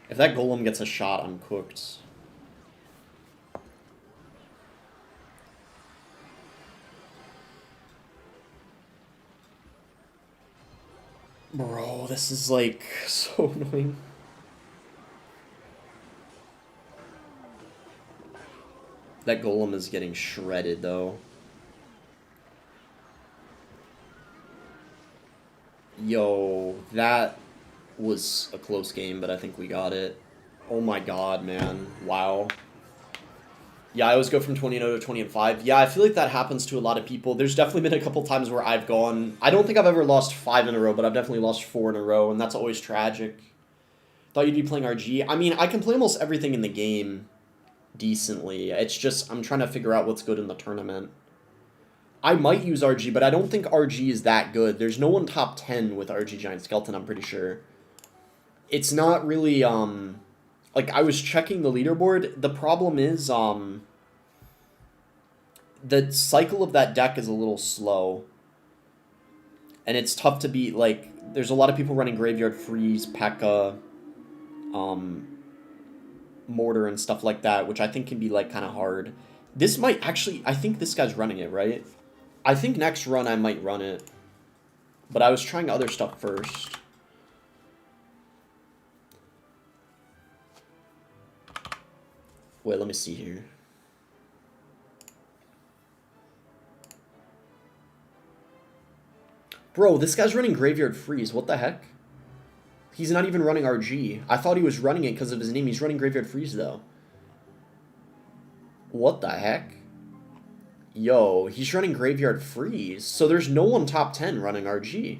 Speaker 1: If that golem gets a shot, I'm cooked. Bro, this is, like, so annoying. That golem is getting shredded, though. Yo, that was a close game, but I think we got it. Oh my god, man. Wow. Yeah, I always go from 20-0 to 20-5. Yeah, I feel like that happens to a lot of people. There's definitely been a couple times where I've gone... I don't think I've ever lost 5 in a row, but I've definitely lost 4 in a row, and that's always tragic. Thought you'd be playing RG. I mean, I can play almost everything in the game decently. It's just, I'm trying to figure out what's good in the tournament. I might use RG, but I don't think RG is that good. There's no one top 10 with RG Giant Skeleton, I'm pretty sure. It's not really, like, I was checking the leaderboard. The problem is, the cycle of that deck is a little slow. And it's tough to beat, like, there's a lot of people running Graveyard Freeze, Pekka, Mortar and stuff like that, which I think can be, like, kind of hard. This might actually, I think this guy's running it, right? I think next run I might run it. But I was trying other stuff first. Wait, let me see here. Bro, this guy's running Graveyard Freeze. What the heck? He's not even running RG. I thought he was running it because of his name. He's running Graveyard Freeze, though. What the heck? Yo, he's running Graveyard Freeze. So there's no one top 10 running RG.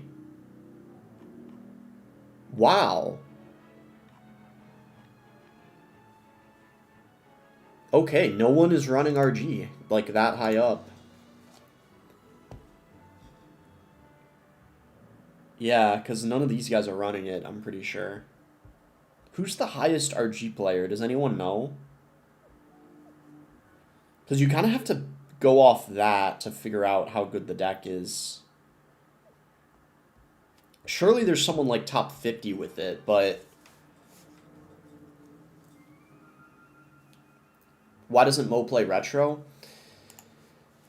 Speaker 1: Wow. Okay, no one is running RG, like, that high up. Yeah, because none of these guys are running it, I'm pretty sure. Who's the highest RG player? Does anyone know? Because you kind of have to go off that to figure out how good the deck is. Surely there's someone like top 50 with it, but... Why doesn't Mo play Retro?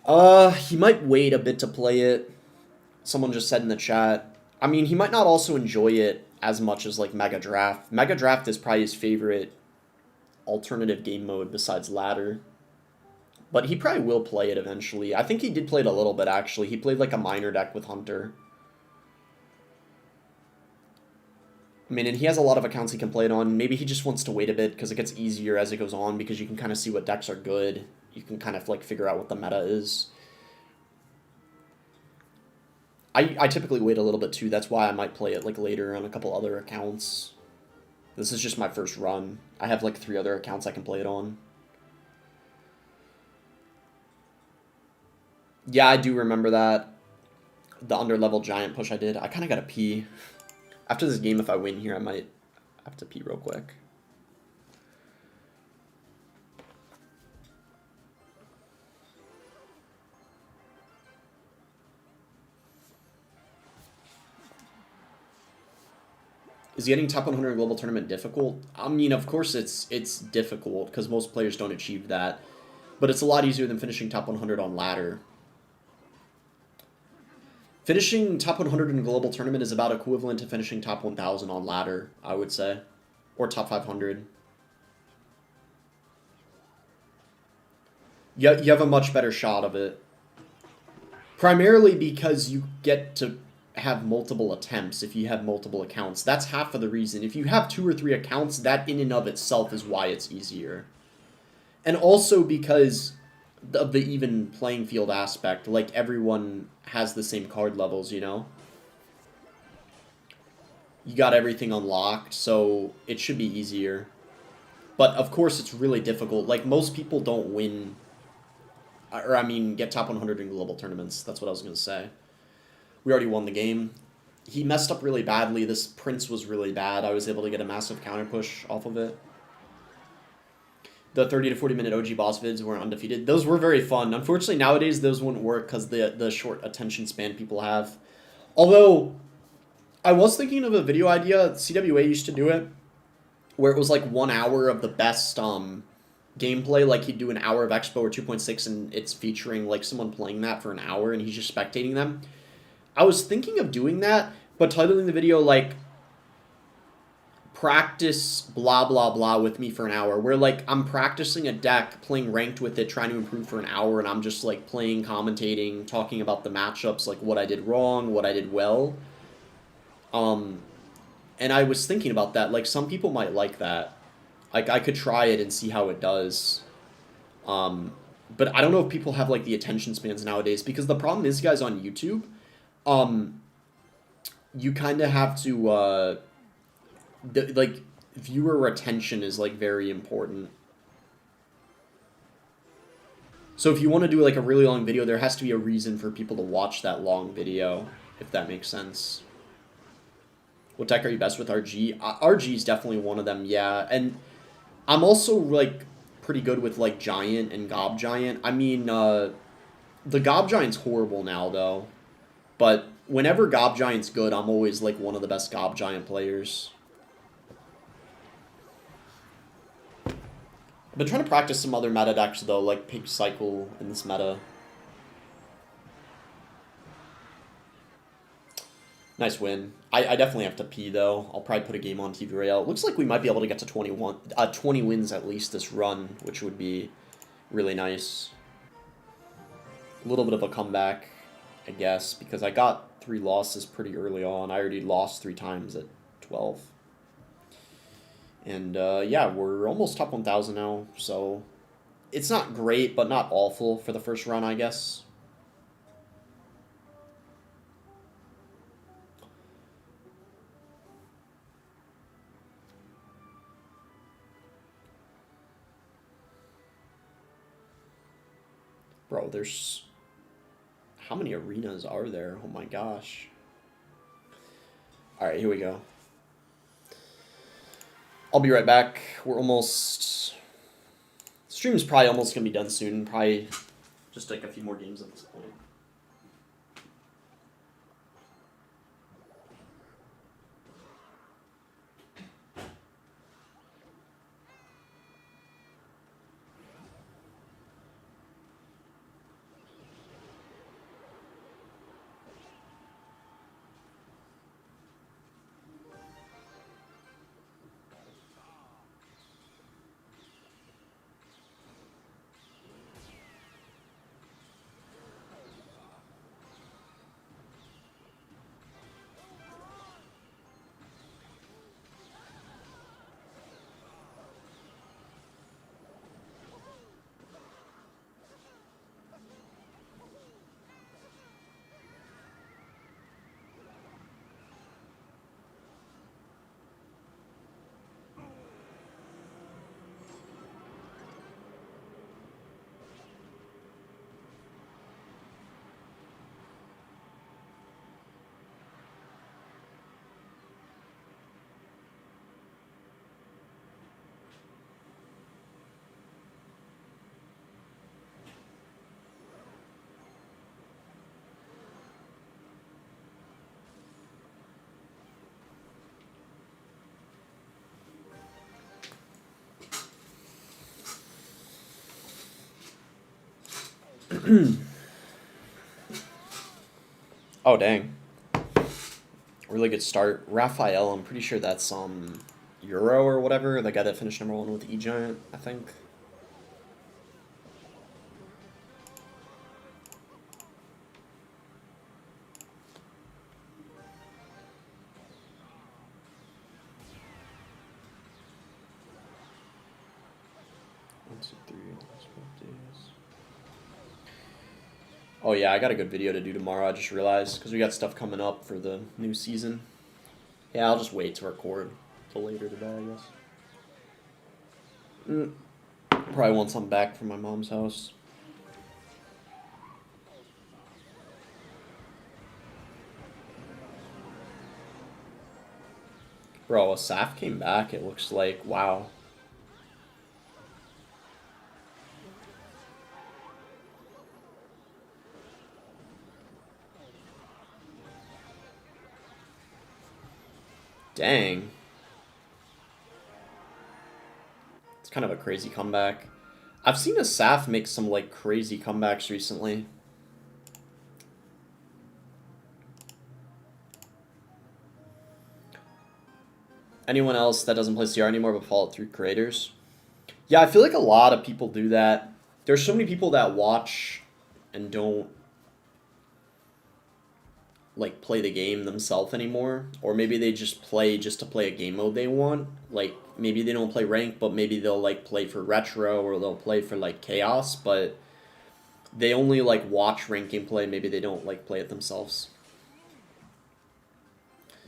Speaker 1: He might wait a bit to play it. Someone just said in the chat. I mean, he might not also enjoy it as much as, like, Mega Draft. Mega Draft is probably his favorite alternative game mode besides Ladder. But he probably will play it eventually. I think he did play it a little bit, actually. He played, like, a minor deck with Hunter. I mean, and he has a lot of accounts he can play it on. Maybe he just wants to wait a bit because it gets easier as it goes on because you can kind of see what decks are good. You can kind of, like, figure out what the meta is. I typically wait a little bit too. That's why I might play it, like, later on a couple other accounts. This is just my first run. I have, like, 3 other accounts I can play it on. Yeah, I do remember that. The under-level giant push I did. I kind of got to pee. After this game, if I win here, I might have to pee real quick. Is getting top 100 global tournament difficult? I mean, of course it's difficult because most players don't achieve that. But it's a lot easier than finishing top 100 on ladder. Finishing top 100 in a global tournament is about equivalent to finishing top 1,000 on ladder, I would say. Or top 500. You have a much better shot of it. Primarily because you get to have multiple attempts if you have multiple accounts. That's half of the reason. If you have 2 or 3 accounts, that in and of itself is why it's easier. And also because of the even playing field aspect. Like, everyone has the same card levels, you know? You got everything unlocked, so it should be easier. But, of course, it's really difficult. Like, most people don't win... Or, I mean, get top 100 in global tournaments. That's what I was going to say. We already won the game. He messed up really badly. This Prince was really bad. I was able to get a massive counter push off of it. The 30 to 40 minute OG boss vids were undefeated. Those were very fun. Unfortunately, nowadays those wouldn't work because the short attention span people have. Although, I was thinking of a video idea. CWA used to do it, where it was like 1 hour of the best gameplay. Like, he'd do an hour of Expo or 2.6, and it's featuring like someone playing that for an hour, and he's just spectating them. I was thinking of doing that, but titling the video like practice blah blah blah with me for an hour, where like I'm practicing a deck, playing ranked with it, trying to improve for an hour, and I'm just like playing, commentating, talking about the matchups, like what I did wrong, what I did well. And I was thinking about that, like some people might like that. Like, I could try it and see how it does. But I don't know if people have like the attention spans nowadays, because the problem is, guys, on YouTube, you kind of have to, like, viewer retention is, like, very important. So if you want to do, like, a really long video, there has to be a reason for people to watch that long video, if that makes sense. What deck are you best with? RG? RG is definitely one of them, yeah. And I'm also, like, pretty good with, like, Giant and Gob Giant. I mean, the Gob Giant's horrible now, though. But whenever Gob Giant's good, I'm always, like, one of the best Gob Giant players. I've been trying to practice some other meta decks, though, like Pig Cycle in this meta. Nice win. I definitely have to pee, though. I'll probably put a game on TV Royale. It looks like we might be able to get to 20 wins at least this run, which would be really nice. A little bit of a comeback, I guess, because I got 3 losses pretty early on. I already lost 3 times at 12. And, yeah, we're almost top 1,000 now, so it's not great, but not awful for the first run, I guess. Bro, there's... How many arenas are there? Oh my gosh. Alright, here we go. I'll be right back. We're almost... Stream's probably almost going to be done soon. Probably just like a few more games at this point. Oh, dang. Really good start. Raphael, I'm pretty sure that's Euro or whatever. The guy that finished #1 with E-Giant, I think. Oh yeah, I got a good video to do tomorrow, I just realized, because we got stuff coming up for the new season. Yeah, I'll just wait to record till later today, I guess. Probably once I'm back from my mom's house. Bro, Asaf came back, it looks like. Wow. Dang. It's kind of a crazy comeback. I've seen Asaf make some, like, crazy comebacks recently. Anyone else that doesn't play CR anymore but Fallout 3 creators? Yeah, I feel like a lot of people do that. There's so many people that watch and don't like play the game themselves anymore, or maybe they just play just to play a game mode they want. Like maybe they don't play rank, but maybe they'll like play for retro or they'll play for like chaos, but they only like watch rank gameplay. Maybe they don't like play it themselves.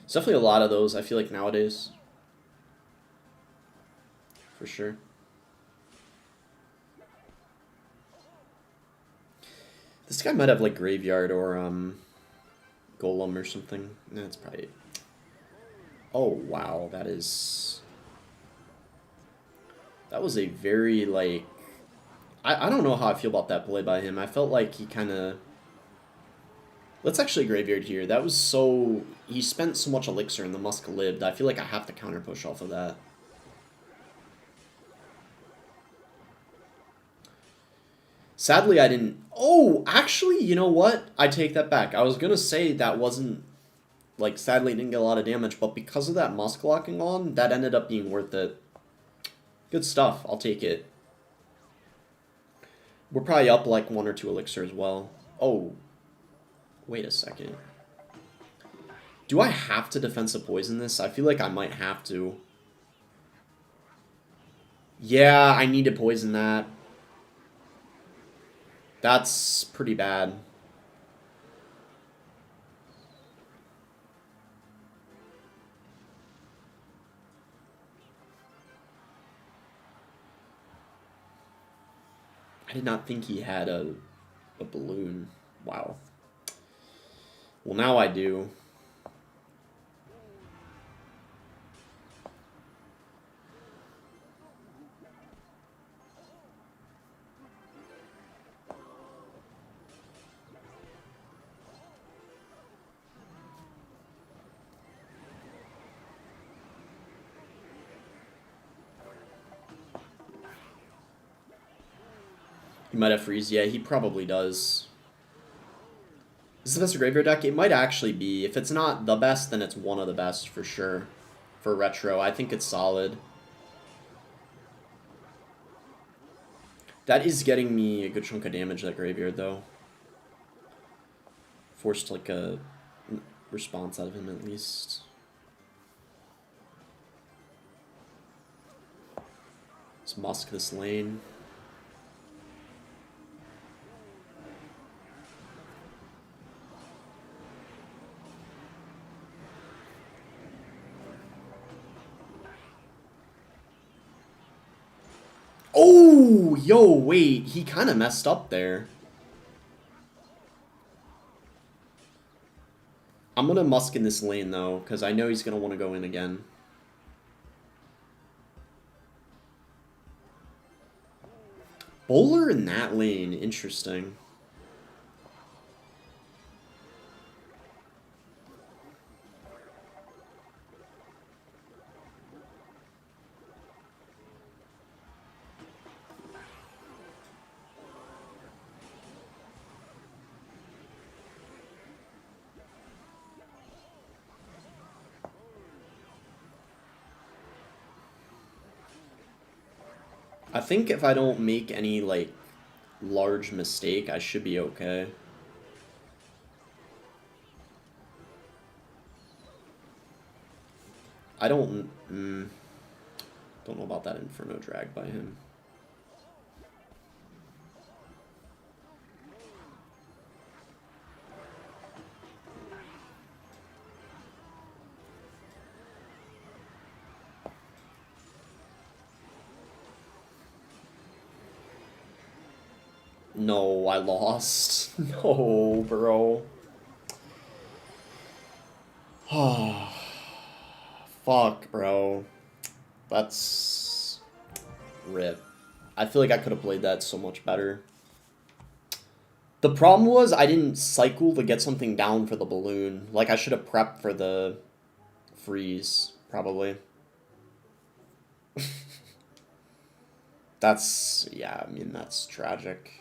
Speaker 1: It's definitely a lot of those, I feel like, nowadays. For sure. This guy might have like Graveyard or Golem or something. That's probably... Oh, wow. That is... That was a very, like... I don't know how I feel about that play by him. I felt like he kind of... Let's actually Graveyard here. That was so... He spent so much Elixir and the Musk lived. I feel like I have to counter push off of that. Sadly, I didn't... Oh, actually, you know what? I take that back. I was going to say that wasn't... Like, sadly, didn't get a lot of damage, but because of that Musk locking on, that ended up being worth it. Good stuff. I'll take it. We're probably up, like, 1 or 2 Elixir as well. Oh. Wait a second. Do I have to defensive poison this? I feel like I might have to. Yeah, I need to poison that. That's pretty bad. I did not think he had a balloon. Wow. Well, now I do. He might have freeze. Yeah, he probably does. Is this the best graveyard deck? It might actually be. If it's not the best, then it's one of the best for sure. For retro, I think it's solid. That is getting me a good chunk of damage, that graveyard, though. Forced, like, a response out of him, at least. Let's Musk this lane. Oh, yo, wait. He kind of messed up there. I'm going to Musk in this lane, though, because I know he's going to want to go in again. Bowler in that lane. Interesting. I think if I don't make any, like, large mistake, I should be okay. I don't know about that Inferno drag by him. No, I lost. No, bro. Fuck, bro. That's... rip. I feel like I could have played that so much better. The problem was I didn't cycle to get something down for the balloon. Like, I should have prepped for the freeze, probably. That's... yeah, I mean, that's tragic.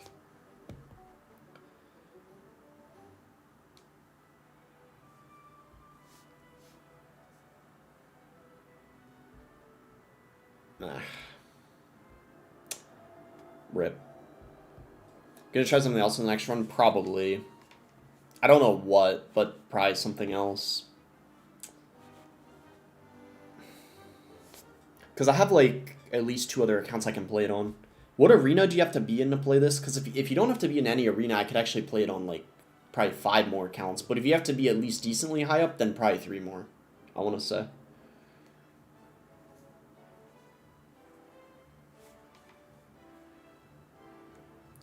Speaker 1: Rip. Gonna try something else in the next run? Probably. I don't know what, but probably something else. Because I have, like, at least 2 other accounts I can play it on. What arena do you have to be in to play this? Because if you don't have to be in any arena, I could actually play it on, like, probably 5 more accounts. But if you have to be at least decently high up, then probably 3 more, I want to say.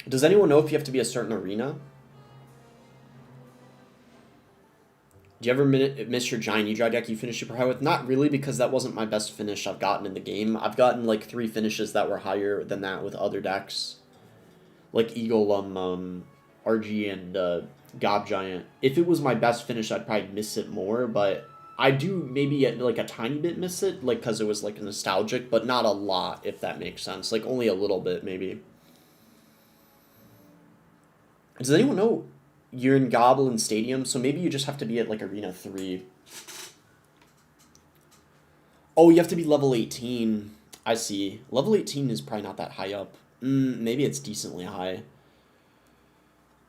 Speaker 1: Does anyone know if you have to be a certain arena? Do you ever miss your giant E-Dry deck you finished super high with? Not really, because that wasn't my best finish I've gotten in the game. I've gotten like 3 finishes that were higher than that with other decks. Like Eagle, RG, and Gob Giant. If it was my best finish, I'd probably miss it more, but I do maybe like a tiny bit miss it, like because it was like nostalgic, but not a lot, if that makes sense. Like only a little bit, maybe. Does anyone know you're in Goblin Stadium? So maybe you just have to be at like Arena 3. Oh, you have to be level 18. I see. Level 18 is probably not that high up. Maybe it's decently high.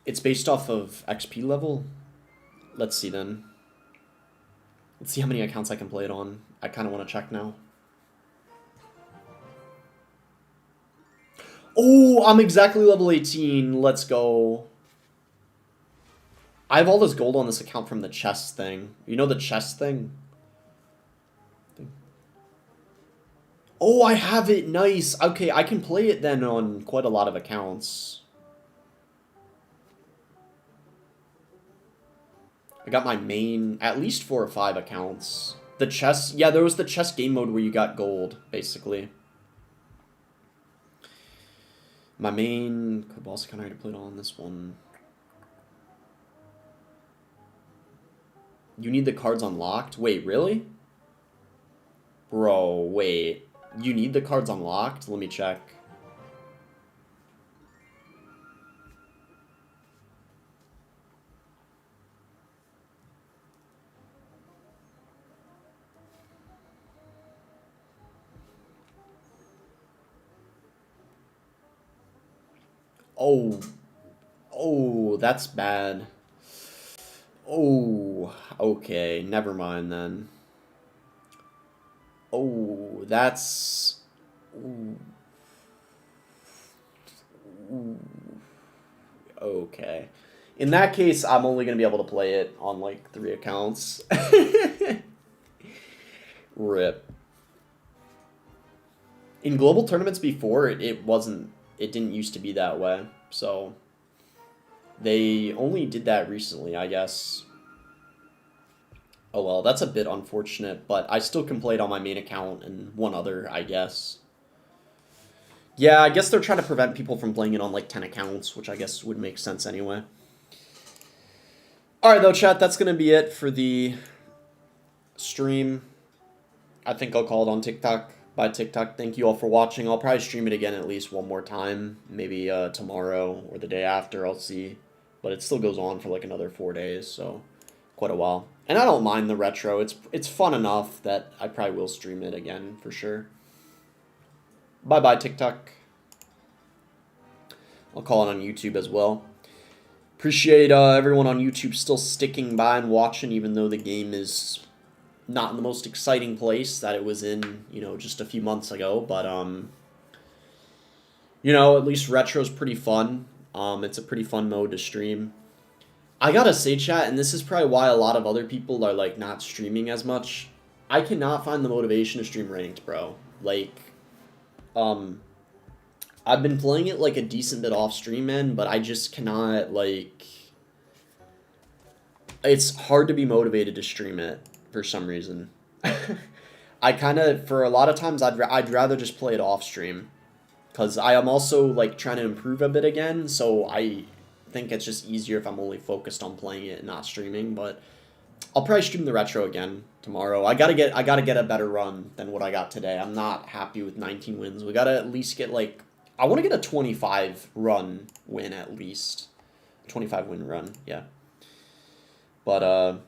Speaker 1: It's based off of XP level? Let's see then. Let's see how many accounts I can play it on. I kind of want to check now. Oh, I'm exactly level 18. Let's go. I have all this gold on this account from the chest thing. You know the chest thing? Oh, I have it. Nice. Okay, I can play it then on quite a lot of accounts. I got my main, at least 4 or 5 accounts. The chess, yeah, there was the chess game mode where you got gold, basically. My main, boss account I already played on this one. You need the cards unlocked? Wait, really? Bro, wait. You need the cards unlocked? Let me check. Oh. Oh, that's bad. Oh, okay. Never mind then. Oh, that's... Ooh. Ooh. Okay. In that case, I'm only going to be able to play it on, like, 3 accounts. Rip. In global tournaments before, it didn't used to be that way, so... They only did that recently, I guess. Oh well, that's a bit unfortunate, but I still can play it on my main account and one other, I guess. Yeah, I guess they're trying to prevent people from playing it on like 10 accounts, which I guess would make sense anyway. Alright though, chat, that's going to be it for the stream. I think I'll call it on TikTok. Bye, TikTok. Thank you all for watching. I'll probably stream it again at least one more time. Maybe tomorrow or the day after, I'll see. But it still goes on for like another 4 days, so quite a while. And I don't mind the retro. It's fun enough that I probably will stream it again for sure. Bye-bye, TikTok. I'll call it on YouTube as well. Appreciate everyone on YouTube still sticking by and watching, even though the game is not in the most exciting place that it was in, you know, just a few months ago. But, you know, at least retro's pretty fun. It's a pretty fun mode to stream. I gotta say, chat, and this is probably why a lot of other people are, like, not streaming as much. I cannot find the motivation to stream ranked, bro. Like, I've been playing it like a decent bit off stream, man, but I just cannot like. It's hard to be motivated to stream it for some reason. I kind of for a lot of times I'd rather just play it off stream because I am also like trying to improve a bit again, so I think it's just easier if I'm only focused on playing it and not streaming. But I'll probably stream the retro again tomorrow. I gotta get a better run than what I got today. I'm not happy with 19 wins. We gotta at least get like I want to get a 25 run win at least, 25 win run. Yeah, but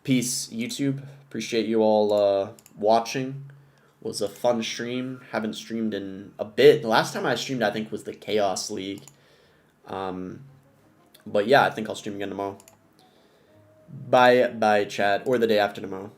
Speaker 1: peace YouTube. Appreciate you all watching. Was a fun stream. Haven't streamed in a bit. The last time I streamed, I think, was the Chaos League. But yeah, I think I'll stream again tomorrow. Bye, chat, or the day after tomorrow.